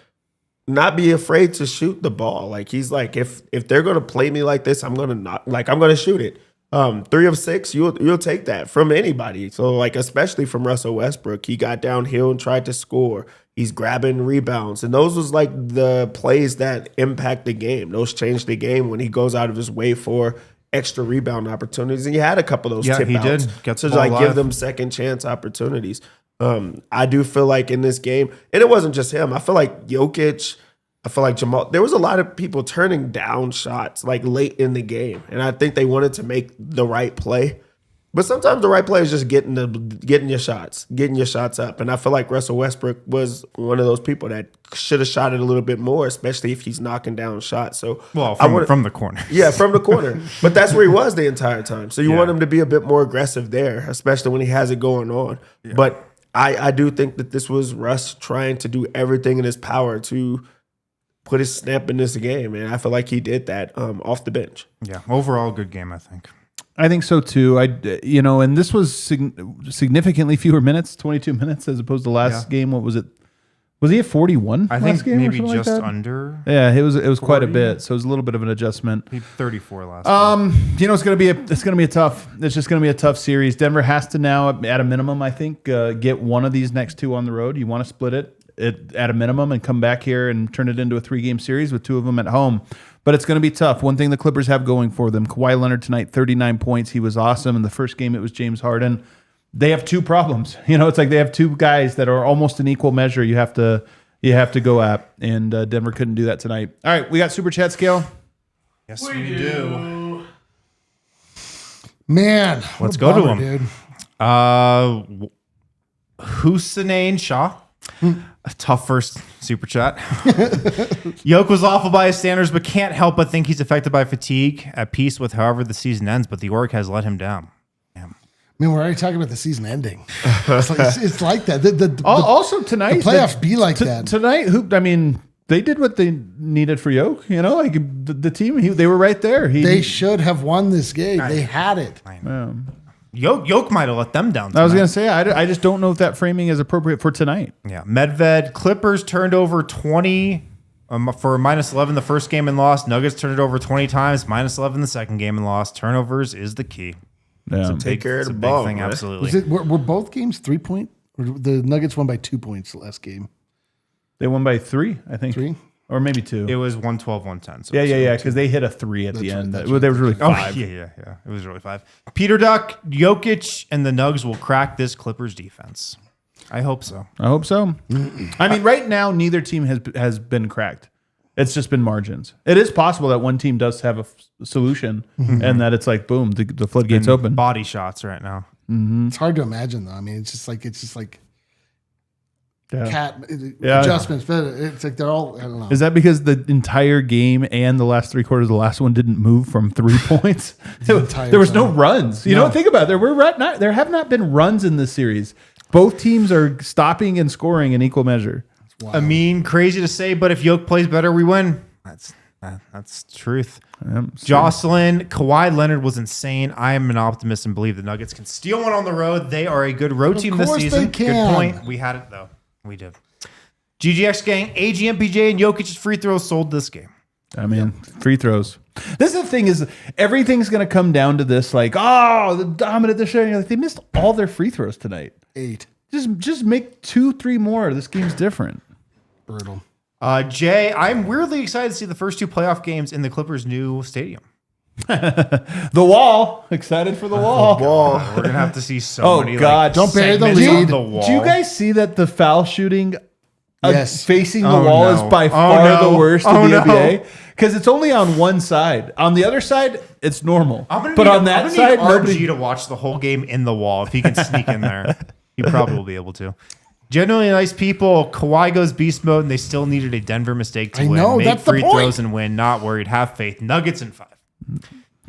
Speaker 4: not be afraid to shoot the ball. Like he's like, if they're gonna play me like this, I'm gonna shoot it. 3 of 6, you'll take that from anybody. So like, especially from Russell Westbrook, he got downhill and tried to score. He's grabbing rebounds, and those was like the plays that impact the game. Those change the game when he goes out of his way for extra rebound opportunities. And he had a couple of those tip
Speaker 3: he
Speaker 4: outs
Speaker 3: did. Gets
Speaker 4: to
Speaker 3: the ball
Speaker 4: like
Speaker 3: alive.
Speaker 4: give them second chance opportunities. I do feel like in this game, and it wasn't just him. I feel like Jokic. I feel like Jamal, there was a lot of people turning down shots like late in the game. And I think they wanted to make the right play. But sometimes the right play is just getting your shots up. And I feel like Russell Westbrook was one of those people that should have shot it a little bit more, especially if he's knocking down shots. So
Speaker 3: From the corner.
Speaker 4: Yeah, from the corner. But that's where he was the entire time. So you want him to be a bit more aggressive there, especially when he has it going on. Yeah. But I do think that this was Russ trying to do everything in his power to put his stamp in this game, and I feel like he did that off the bench.
Speaker 3: Yeah, overall good game, I think.
Speaker 1: I think so too. And this was significantly fewer minutes, 22 minutes, as opposed to last game. What was it? Was he at 41?
Speaker 3: I think
Speaker 1: game
Speaker 3: maybe
Speaker 1: just
Speaker 3: like under.
Speaker 1: Yeah, it was quite a bit. So it was a little bit of an adjustment.
Speaker 3: He 34 last. Game.
Speaker 1: It's gonna be a tough. It's just gonna be a tough series. Denver has to now, at a minimum, I think, get one of these next 2 on the road. You want to split it at a minimum and come back here and turn it into a 3-game series with 2 of them at home. but it's going to be tough. One thing the Clippers have going for them, Kawhi Leonard tonight, 39 points. He was awesome. In the first game, it was James Harden. They have two problems. It's like they have two guys that are almost in equal measure. You have to go at, and Denver couldn't do that tonight. All right, we got Super Chat scale.
Speaker 3: Yes, we do.
Speaker 2: Man,
Speaker 3: Let's go to him.
Speaker 2: dude.
Speaker 3: Hussein Shah. A tough first super chat. Yoke was awful by his standards, but can't help but think he's affected by fatigue. At peace with however the season ends, but the org has let him down. Damn.
Speaker 2: I mean, we're already talking about the season ending. It's like that.
Speaker 1: Also tonight,
Speaker 2: the playoffs be like that.
Speaker 1: Tonight, they did what they needed for Yoke. Like the team, they were right there.
Speaker 2: They should have won this game. They had it.
Speaker 3: Yoke might have let them down tonight.
Speaker 1: I was going to say, I just don't know if that framing is appropriate for tonight.
Speaker 3: Yeah. Medved, Clippers turned over 20 for -11 the first game and lost. Nuggets turned it over 20 times, -11 the second game and lost. Turnovers is the key.
Speaker 1: Yeah.
Speaker 4: Take care of the
Speaker 3: It's a
Speaker 4: ball,
Speaker 3: big thing,
Speaker 4: right?
Speaker 3: absolutely.
Speaker 2: Were both games 3-point? Or the Nuggets won by 2 points the last game.
Speaker 1: They won by 3, I think.
Speaker 2: 3?
Speaker 1: Or maybe 2.
Speaker 3: It was 112-110. So
Speaker 1: Yeah, because they hit a 3 at the end. There was really 5.
Speaker 3: Yeah. It was really 5. Peter Duck, Jokic, and the Nugs will crack this Clippers defense. I hope so.
Speaker 1: I hope so. I mean, right now, neither team has been cracked. It's just been margins. It is possible that one team does have a solution, and that it's like, boom, the floodgates open.
Speaker 3: Body shots right now.
Speaker 2: It's hard to imagine, though. I mean, it's just like
Speaker 1: Yeah.
Speaker 2: cat
Speaker 1: Yeah.
Speaker 2: adjustments, but it's like they're all, I don't know.
Speaker 1: Is that because the entire game and the last 3 quarters of the last one didn't move from 3 points? There was no runs. You know, think about it. There have not been runs in this series. Both teams are stopping and scoring in equal measure.
Speaker 3: I mean, crazy to say, but if Yoke plays better, we win. That's truth. Jocelyn, Kawhi Leonard was insane. I am an optimist and believe the Nuggets can steal one on the road. They are a good road team this
Speaker 2: course
Speaker 3: season.
Speaker 2: they can.
Speaker 3: Good point. We had it, though. We did. GGX gang, AG, MPJ, and Jokic's free throws sold this game.
Speaker 1: I mean, free throws. This is the thing is everything's going to come down to this, like, the dominant this year. Like, they missed all their free throws tonight.
Speaker 2: 8.
Speaker 1: Just make 2-3 more. This game's different.
Speaker 2: Brutal.
Speaker 3: Jay, I'm weirdly excited to see the first 2 playoff games in the Clippers' new stadium.
Speaker 1: The wall. Excited for the wall.
Speaker 3: We're going to have to see so many.
Speaker 1: God.
Speaker 2: Don't bury the
Speaker 3: segments
Speaker 2: lead.
Speaker 3: of the wall.
Speaker 1: Do you guys see that the foul shooting
Speaker 2: Yes.
Speaker 1: facing the wall is by far the worst in the NBA? Because it's only on one side. On the other side, it's normal. But on that side,
Speaker 3: RG to watch the whole game in the wall. If he can sneak in there, he probably will be able to. Genuinely nice people. Kawhi goes beast mode, and they still needed a Denver mistake to
Speaker 2: I
Speaker 3: win.
Speaker 2: know,
Speaker 3: Make
Speaker 2: that's the
Speaker 3: free
Speaker 2: point.
Speaker 3: throws and win. Not worried. Have faith. Nuggets in 5.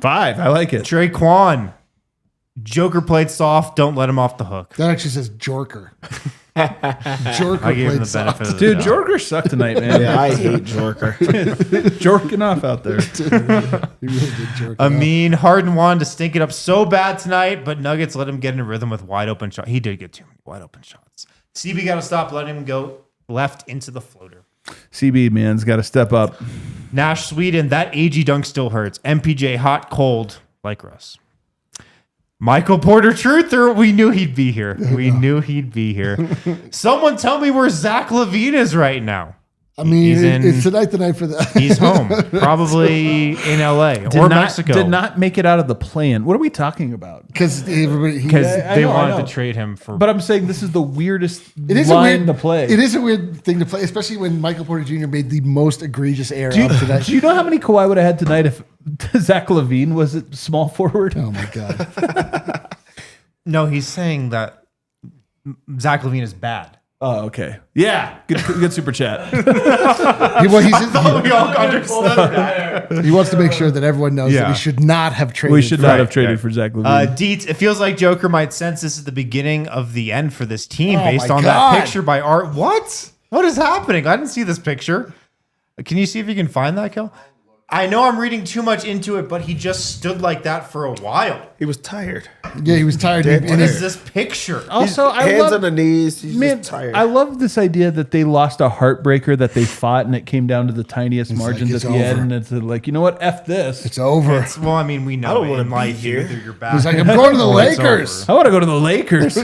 Speaker 1: 5. I like it.
Speaker 3: Trey Quan. Joker played soft. Don't let him off the hook.
Speaker 2: That actually says Jorker. Jorker
Speaker 3: I gave him
Speaker 2: played
Speaker 3: the
Speaker 2: soft.
Speaker 3: benefit of the
Speaker 1: Dude,
Speaker 3: doubt.
Speaker 1: Jorker sucked tonight, man.
Speaker 4: Yeah, I hate Jorker.
Speaker 1: Jorking off out there.
Speaker 2: He really did jerk
Speaker 3: I
Speaker 2: off.
Speaker 3: mean, Harden wanted to stink it up so bad tonight, but Nuggets let him get in a rhythm with wide open shots. He did get too many wide open shots. CB got to stop letting him go left into the floater.
Speaker 1: CB, man's got to step up.
Speaker 3: Nash, Sweden, that AG dunk still hurts. MPJ, hot, cold, like Russ. Michael Porter Truther, we knew he'd be here. We knew he'd be here. Someone tell me where Zach LaVine is right now.
Speaker 2: I mean,
Speaker 3: He's in-
Speaker 2: it's tonight the night for that.
Speaker 3: He's home, probably in LA or Mexico.
Speaker 1: Did not make it out of the plan. What are we talking about?
Speaker 2: Because everybody.
Speaker 3: Because
Speaker 1: I
Speaker 3: they
Speaker 1: know, I
Speaker 3: wanted
Speaker 1: know.
Speaker 3: to trade him for.
Speaker 1: But I'm saying this is the weirdest
Speaker 2: It is
Speaker 1: line
Speaker 2: a weird
Speaker 1: to play.
Speaker 2: It is a weird thing to play, especially when Michael Porter Jr. made the most egregious error
Speaker 1: Do you,
Speaker 2: of tonight.
Speaker 1: do you know how many Kawhi would have had tonight if Zach LaVine was at small forward?
Speaker 2: Oh my god!
Speaker 3: No, he's saying that Zach LaVine is bad.
Speaker 1: Oh, okay. Yeah. Good super chat.
Speaker 2: He, well,
Speaker 3: We all understood that.
Speaker 2: he wants to make sure that everyone knows that
Speaker 3: Yeah.
Speaker 2: we should not have traded.
Speaker 1: We should not have
Speaker 3: Right,
Speaker 1: traded
Speaker 3: right.
Speaker 1: for Zach LaVine.
Speaker 3: Dietz, it feels like Joker might sense this is the beginning of the end for this team
Speaker 2: Oh
Speaker 3: based
Speaker 2: my
Speaker 3: on
Speaker 2: God.
Speaker 3: that picture by Art. What? What is happening? I didn't see this picture. Can you see if you can find that, Kel? I know I'm reading too much into it, but he just stood like that for a while.
Speaker 4: He was tired.
Speaker 2: Yeah, he was tired.
Speaker 4: Dead
Speaker 3: What
Speaker 2: And
Speaker 3: is
Speaker 2: his-
Speaker 3: this picture?
Speaker 1: Also, I
Speaker 4: Hands
Speaker 1: love,
Speaker 4: on the knees. He's
Speaker 1: man,
Speaker 4: just tired.
Speaker 1: I love this idea that they lost a heartbreaker that they fought and it came down to the tiniest margins
Speaker 2: it's
Speaker 1: at the end.
Speaker 2: over.
Speaker 1: And it's like, you know what? F this.
Speaker 2: It's over.
Speaker 3: Well, I mean, we know
Speaker 4: I don't
Speaker 3: it
Speaker 4: wanna
Speaker 3: in
Speaker 4: be
Speaker 3: life.
Speaker 4: here.
Speaker 3: Either you're back.
Speaker 2: He's like, I'm going to the
Speaker 3: or it's
Speaker 2: Lakers.
Speaker 3: over.
Speaker 1: I want to go to the Lakers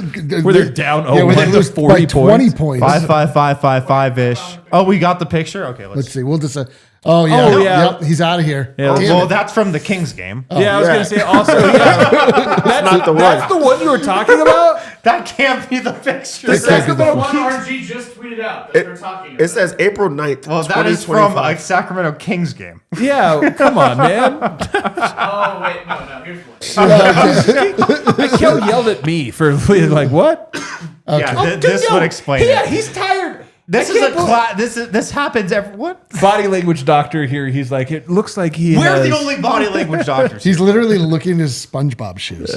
Speaker 1: where they're down
Speaker 2: where they
Speaker 1: like
Speaker 2: lose
Speaker 1: 40
Speaker 2: by 20
Speaker 1: points.
Speaker 2: points.
Speaker 3: 5-5-5-5-5-ish. Oh, we got the picture? Okay,
Speaker 2: Let's see. We'll just. Oh yeah,
Speaker 1: Oh, yeah.
Speaker 2: Yep, he's out of here.
Speaker 1: Yeah.
Speaker 2: Damn
Speaker 3: Well,
Speaker 2: it.
Speaker 3: that's from the Kings game.
Speaker 1: Yeah, I was
Speaker 4: yeah.
Speaker 1: gonna say also. Yeah, that's
Speaker 4: not the one.
Speaker 1: That's the one you were talking about.
Speaker 3: That can't be the fixture.
Speaker 2: This can't be the
Speaker 5: The one RG just tweeted out that they're talking about.
Speaker 4: It says April 9th,
Speaker 3: Well, that is from a
Speaker 4: 2025.
Speaker 3: Sacramento Kings game.
Speaker 1: Yeah, come on, man.
Speaker 5: Oh, wait, no, here's one.
Speaker 1: Kel yelled at me for like what?
Speaker 3: Yeah, this would explain
Speaker 1: Yeah,
Speaker 3: it.
Speaker 1: he's tired.
Speaker 3: This
Speaker 1: I
Speaker 3: is a
Speaker 1: can't believe-
Speaker 3: this happens every what?
Speaker 1: Body language doctor here. He's like, it looks like he.
Speaker 3: We're
Speaker 1: has,
Speaker 3: the only body language doctors.
Speaker 2: He's literally looking at his SpongeBob shoes.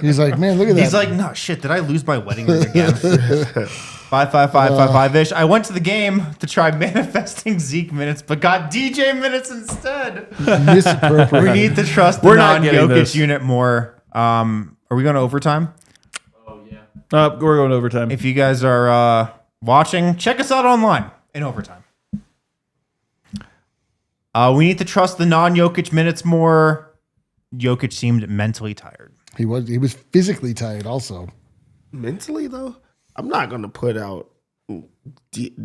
Speaker 2: He's like, man, look at that.
Speaker 3: He's like, no shit. Did I lose my wedding ring again? 55555-ish. I went to the game to try manifesting Zeke minutes, but got DJ minutes instead.
Speaker 2: misappropriated.
Speaker 3: We need to trust the
Speaker 1: We're not getting
Speaker 3: non-Jokic
Speaker 1: this.
Speaker 3: unit more. Are we going to overtime?
Speaker 5: Oh, yeah.
Speaker 1: We're going overtime.
Speaker 3: If you guys are watching, check us out online in overtime. We need to trust the non-Jokic minutes more. Jokic seemed mentally tired.
Speaker 2: He was physically tired also.
Speaker 4: Mentally, though, I'm not going to put out Zeke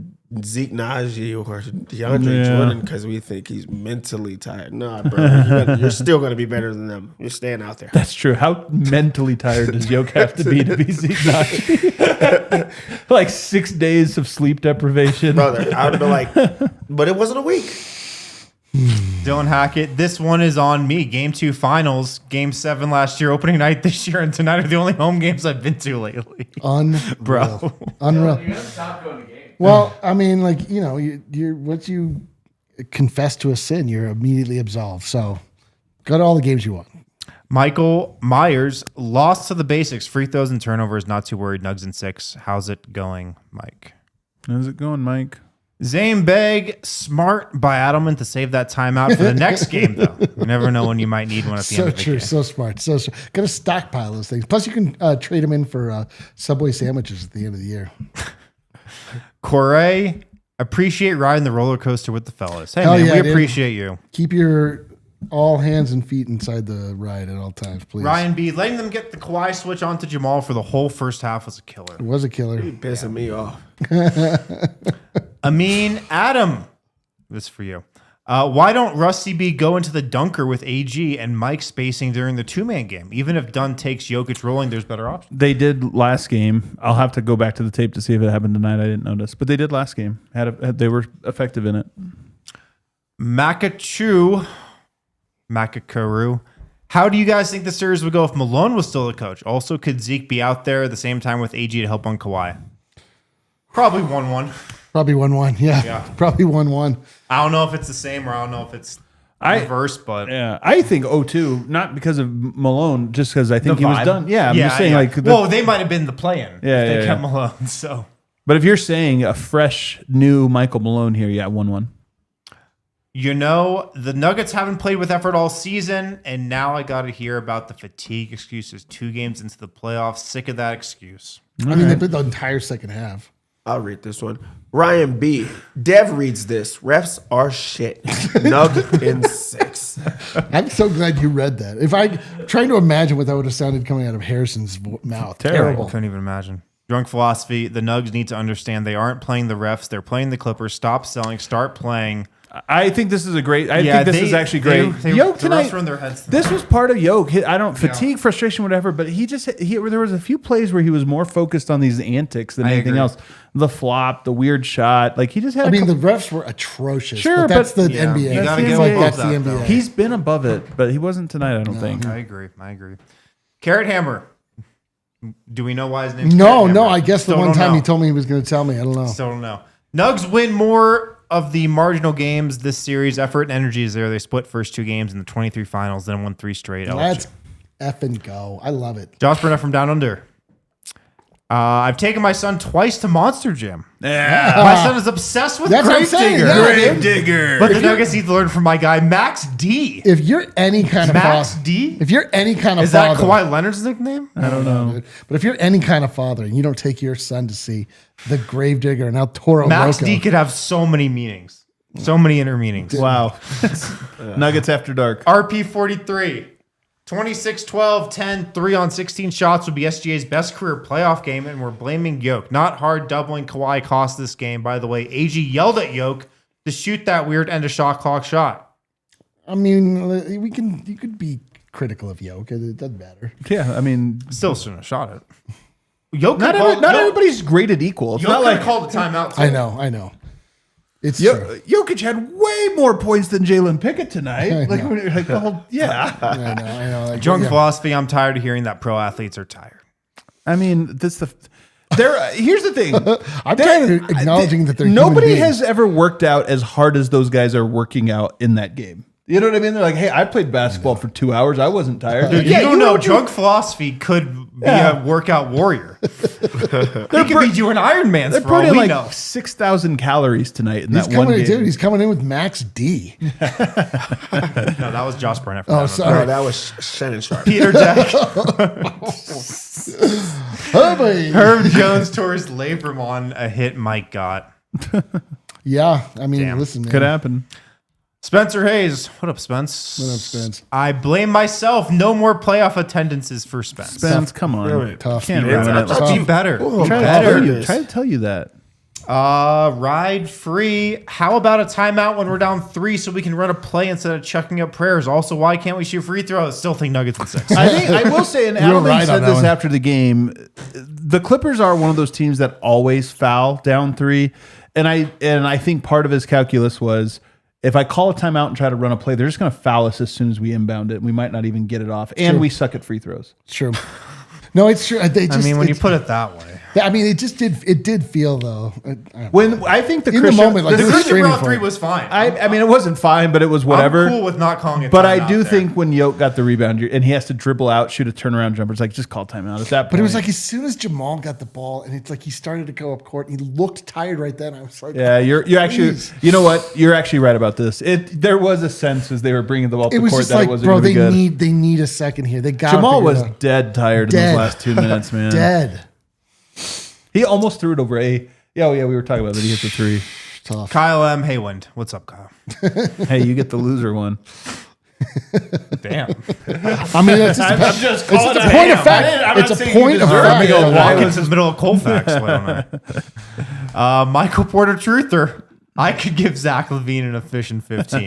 Speaker 4: Naji or DeAndre Jordan because we think he's mentally tired. No, bro. You're still going to be better than them. You're staying out there.
Speaker 1: That's true. How mentally tired does Jokic have to be Zeke Naji? Like 6 days of sleep deprivation.
Speaker 4: Brother, I would be like, but it wasn't a week.
Speaker 3: Dylan Hackett, this one is on me. Game 2 finals, Game 7 last year, opening night this year, and tonight are the only home games I've been to lately.
Speaker 2: Unreal.
Speaker 3: Bro.
Speaker 2: Unreal.
Speaker 5: You gotta stop going to games.
Speaker 2: Well, I mean, like, you know, you're once you confess to a sin, you're immediately absolved. So go to all the games you want.
Speaker 3: Michael Myers, lost to the basics, free throws and turnovers, not too worried, Nugs and 6. How's it going, Mike?
Speaker 1: How's it going, Mike?
Speaker 3: Zane Beg, smart by Adelman to save that timeout for the next game, though. You never know when you might need one at the
Speaker 2: So
Speaker 3: end of the
Speaker 2: true,
Speaker 3: game.
Speaker 2: so smart, so got to stockpile those things. Plus, you can trade them in for Subway sandwiches at the end of the year.
Speaker 3: Corey, appreciate riding the roller coaster with the fellas. Hey,
Speaker 2: Hell
Speaker 3: man,
Speaker 2: yeah,
Speaker 3: we
Speaker 2: dude.
Speaker 3: appreciate you.
Speaker 2: Keep your all hands and feet inside the ride at all times, please.
Speaker 3: Ryan B, letting them get the Kawhi switch onto Jamal for the whole first half was a killer.
Speaker 2: It was a killer.
Speaker 4: Pissing me off.
Speaker 3: Amin Adam, this is for you. Why don't Russ CB go into the dunker with AG and Mike spacing during the two-man game? Even if Dunn takes Jokic rolling, there's better options.
Speaker 1: They did last game. I'll have to go back to the tape to see if it happened tonight. I didn't notice, but they did last game. They were effective in it.
Speaker 3: Makakaru. How do you guys think the series would go if Malone was still the coach? Also, could Zeke be out there at the same time with AG to help on Kawhi? Probably 1-1.
Speaker 2: Probably 1-1. Yeah. Probably 1-1.
Speaker 3: I don't know if it's the same or I don't know if it's reversed, but
Speaker 1: Yeah, I think 0-2, not because of Malone, just because I think
Speaker 3: the
Speaker 1: he was
Speaker 3: vibe.
Speaker 1: done. Yeah, I'm just saying like.
Speaker 3: well, they might have been the play-in.
Speaker 1: Yeah,
Speaker 3: if they
Speaker 1: yeah,
Speaker 3: kept
Speaker 1: yeah.
Speaker 3: Malone. So
Speaker 1: But if you're saying a fresh, new Michael Malone here, yeah, 1-1.
Speaker 3: you know the Nuggets haven't played with effort all season, and now I got to hear about the fatigue excuses. 2 games into the playoffs, sick of that excuse.
Speaker 2: I mean, they played the entire second half.
Speaker 4: I'll read this one. Ryan B. Dev reads this. Refs are shit. Nug in 6.
Speaker 2: I'm so glad you read that. If I trying to imagine what that would have sounded coming out of Harrison's mouth.
Speaker 3: I
Speaker 2: Terrible.
Speaker 3: couldn't even imagine. Drunk philosophy. The Nugs need to understand they aren't playing the refs. They're playing the Clippers. Stop selling. Start playing.
Speaker 1: I think this is a great. I think this is actually great. Yoke
Speaker 3: the
Speaker 1: tonight.
Speaker 3: refs were in their heads.
Speaker 1: This was part of Yoke. I don't fatigue, frustration, whatever. But there was a few plays where he was more focused on these antics than anything
Speaker 3: agree.
Speaker 1: else. The flop, the weird shot. Like he just had.
Speaker 2: I
Speaker 1: a
Speaker 2: mean, the
Speaker 1: couple,
Speaker 2: refs were atrocious.
Speaker 1: Sure,
Speaker 2: but that's
Speaker 1: but-
Speaker 2: the NBA.
Speaker 3: You gotta
Speaker 1: That's
Speaker 3: get
Speaker 1: the
Speaker 3: above
Speaker 2: that's the
Speaker 3: that, though.
Speaker 2: NBA.
Speaker 1: he's been above it, but he wasn't tonight. I don't think.
Speaker 3: I agree. Carrot Hammer. Do we know why his name's
Speaker 2: No,
Speaker 3: Carrot Hammer?
Speaker 2: no. I guess the
Speaker 3: Still
Speaker 2: one
Speaker 3: don't
Speaker 2: time
Speaker 3: know.
Speaker 2: he told me he was going to tell me. I don't know.
Speaker 3: Still don't know. Nugs win more of the marginal games this series. Effort and energy is there. They split first 2 games in the 23 finals, then won 3 straight.
Speaker 2: Let's effing go. I love it.
Speaker 3: Josh Burnett from Down Under. I've taken my son twice to Monster Jam.
Speaker 1: Yeah.
Speaker 3: My son is obsessed with
Speaker 2: That's what I'm saying,
Speaker 3: Gravedigger.
Speaker 2: yeah, dude.
Speaker 1: Digger.
Speaker 3: But the Nuggets need to learn from my guy, Max D.
Speaker 2: If you're any kind of
Speaker 3: Max
Speaker 2: father,
Speaker 3: D?
Speaker 2: if you're any kind of
Speaker 3: Is that
Speaker 2: father,
Speaker 3: Kawhi Leonard's nickname?
Speaker 2: I don't know, dude. But if you're any kind of father and you don't take your son to see the Gravedigger and El Toro
Speaker 3: Max
Speaker 2: Loco,
Speaker 3: D could have so many meanings. So many inner meanings.
Speaker 1: Wow. Nuggets after dark.
Speaker 3: RP43. 26, 12, 10, 3 on 16 shots would be SGA's best career playoff game, and we're blaming Yoke. Not hard doubling Kawhi cost this game. By the way, AG yelled at Yoke, to shoot that weird end of shot clock shot.
Speaker 2: I mean, you could be critical of Jokic. It doesn't matter.
Speaker 1: Yeah, I mean,
Speaker 3: Still shouldn't have shot it. Jokic,
Speaker 1: not everybody's graded equal. It's not like
Speaker 3: called a timeout.
Speaker 2: I know. It's true.
Speaker 1: Jokic had way more points than Jalen Pickett tonight.
Speaker 2: I
Speaker 1: Like,
Speaker 2: know.
Speaker 1: when you're like, oh, yeah.
Speaker 2: I know. Like,
Speaker 3: Drunk
Speaker 2: yeah.
Speaker 3: philosophy. I'm tired of hearing that pro athletes are tired.
Speaker 1: I mean, here's the thing.
Speaker 2: I'm kind of acknowledging that they're
Speaker 1: nobody
Speaker 2: human
Speaker 1: has ever worked out as hard as those guys are working out in that game. You know what I mean? They're like, hey, I played basketball for 2 hours. I wasn't tired.
Speaker 3: Dude,
Speaker 1: Yeah,
Speaker 3: you don't know.
Speaker 1: what
Speaker 3: Drunk philosophy could be a workout warrior. He could be doing Ironmans
Speaker 1: They're
Speaker 3: for all
Speaker 1: putting
Speaker 3: we
Speaker 1: like
Speaker 3: know.
Speaker 1: 6,000 calories tonight in
Speaker 2: He's
Speaker 1: that one
Speaker 2: coming in,
Speaker 1: game.
Speaker 2: dude. He's coming in with max D.
Speaker 3: No, that was Josh Burnett.
Speaker 2: Oh,
Speaker 4: Oh,
Speaker 2: sorry.
Speaker 4: that was Shannon Sharp.
Speaker 3: Peter Deck.
Speaker 2: Oh, boy.
Speaker 3: Herb Jones tore his labrum on a hit Mike got.
Speaker 2: Yeah, I mean,
Speaker 3: Damn.
Speaker 2: listen, man.
Speaker 1: Could happen.
Speaker 3: Spencer Hayes. What up, Spence?
Speaker 2: What up, Spence?
Speaker 3: I blame myself. No more playoff attendances for Spence.
Speaker 1: Spence, come on.
Speaker 2: Tough.
Speaker 1: Can't
Speaker 2: Dude.
Speaker 1: ruin it.
Speaker 3: Let's be better.
Speaker 1: Try to tell you that.
Speaker 3: Ride free. How about a timeout when we're down 3 so we can run a play instead of chucking up prayers? Also, why can't we shoot free throws? Still think Nuggets in 6.
Speaker 1: I will say, and
Speaker 2: You're
Speaker 1: Alan
Speaker 2: right
Speaker 1: said
Speaker 2: on that
Speaker 1: this
Speaker 2: one.
Speaker 1: after the game, the Clippers are one of those teams that always foul down 3. And I think part of his calculus was, if I call a timeout and try to run a play, they're just going to foul us as soon as we inbound it. We might not even get it off. And we suck at free throws.
Speaker 2: It's true. No, it's true. They just,
Speaker 3: I mean, when you
Speaker 2: it's-
Speaker 3: put it that way.
Speaker 2: I mean, it just did. It did feel though.
Speaker 1: When I think the
Speaker 2: In the
Speaker 1: Christian,
Speaker 2: moment, like,
Speaker 3: The
Speaker 2: This is
Speaker 3: Christian
Speaker 2: streaming
Speaker 3: Brown
Speaker 2: for
Speaker 3: 3
Speaker 2: it.
Speaker 3: was fine.
Speaker 1: I mean, it wasn't fine, but it was whatever.
Speaker 3: I'm cool with not calling it
Speaker 1: But
Speaker 3: timeout
Speaker 1: I do
Speaker 3: there.
Speaker 1: think when Yoke got the rebound and he has to dribble out, shoot a turnaround jumper, it's like, just call timeout at that point.
Speaker 2: But it was like as soon as Jamal got the ball, and it's like he started to go up court. And he looked tired right then. I was like,
Speaker 1: yeah, you're actually,
Speaker 2: please.
Speaker 1: you know what? You're actually right about this. There was a sense as they were bringing the ball up
Speaker 2: It
Speaker 1: the
Speaker 2: was
Speaker 1: court
Speaker 2: just
Speaker 1: that
Speaker 2: like,
Speaker 1: it wasn't
Speaker 2: bro,
Speaker 1: going to
Speaker 2: they
Speaker 1: be good.
Speaker 2: need a second here. They got
Speaker 1: Jamal was dead tired in
Speaker 2: Dead.
Speaker 1: those last 2 minutes, man.
Speaker 2: dead.
Speaker 1: He almost threw it over a. Yeah, we were talking about that. He hit the 3.
Speaker 2: Tough.
Speaker 3: Kyle M. Haywind. What's up, Kyle?
Speaker 1: Hey, you get the loser one.
Speaker 3: Damn.
Speaker 2: I mean, it's just,
Speaker 1: I'm just
Speaker 2: it's
Speaker 1: calling
Speaker 2: just
Speaker 1: it
Speaker 2: a point
Speaker 1: out.
Speaker 2: of fact. It's a point of
Speaker 1: deserve
Speaker 2: fact.
Speaker 1: it.
Speaker 3: Go
Speaker 1: I
Speaker 3: walk
Speaker 1: was-
Speaker 3: into the middle of Colfax. Why don't I? Michael Porter Truther. I could give Zach LaVine an efficient 15.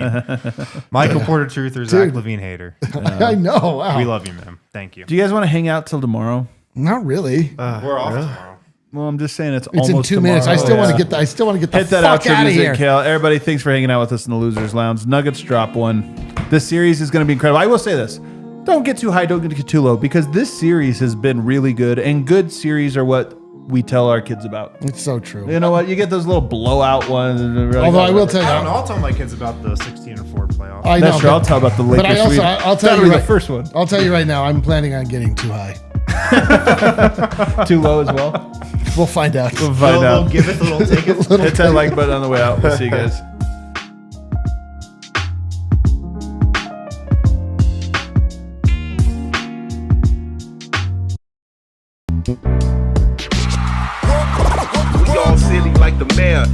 Speaker 3: Michael Porter Truther, Zach LaVine hater.
Speaker 2: I know. Wow.
Speaker 3: We love you, man. Thank you.
Speaker 1: Do you guys want to hang out till tomorrow?
Speaker 2: Not really.
Speaker 3: We're off tomorrow.
Speaker 1: Well, I'm just saying it's
Speaker 2: It's in
Speaker 1: almost
Speaker 2: 2 minutes. I
Speaker 1: tomorrow.
Speaker 2: still want
Speaker 1: Yeah.
Speaker 2: to get the. I still want to get the
Speaker 1: Hit that
Speaker 2: fuck
Speaker 1: outro
Speaker 2: out of
Speaker 1: music,
Speaker 2: here.
Speaker 1: Kale. Everybody, thanks for hanging out with us in the Losers Lounge. Nuggets drop 1. This series is going to be incredible. I will say this. Don't get too high, don't get too low, because this series has been really good, and good series are what we tell our kids about.
Speaker 2: It's so true.
Speaker 1: You know what? You get those little blowout ones. And they're like,
Speaker 2: Although I will tell you,
Speaker 3: I don't know. I'll tell my kids about the 16-4 playoff.
Speaker 2: I know.
Speaker 1: That's true. I'll tell about the Lakers.
Speaker 2: But I also, I'll tell
Speaker 1: That'll
Speaker 2: you
Speaker 1: be
Speaker 2: right,
Speaker 1: the first one.
Speaker 2: I'll tell you right now. I'm planning on getting too high.
Speaker 1: Too low as well.
Speaker 2: We'll find out.
Speaker 1: We'll find
Speaker 3: We'll
Speaker 1: out.
Speaker 3: give it, we'll take it.
Speaker 1: Hit that like button on the way out. We'll see you guys.
Speaker 6: We all silly like the mayor.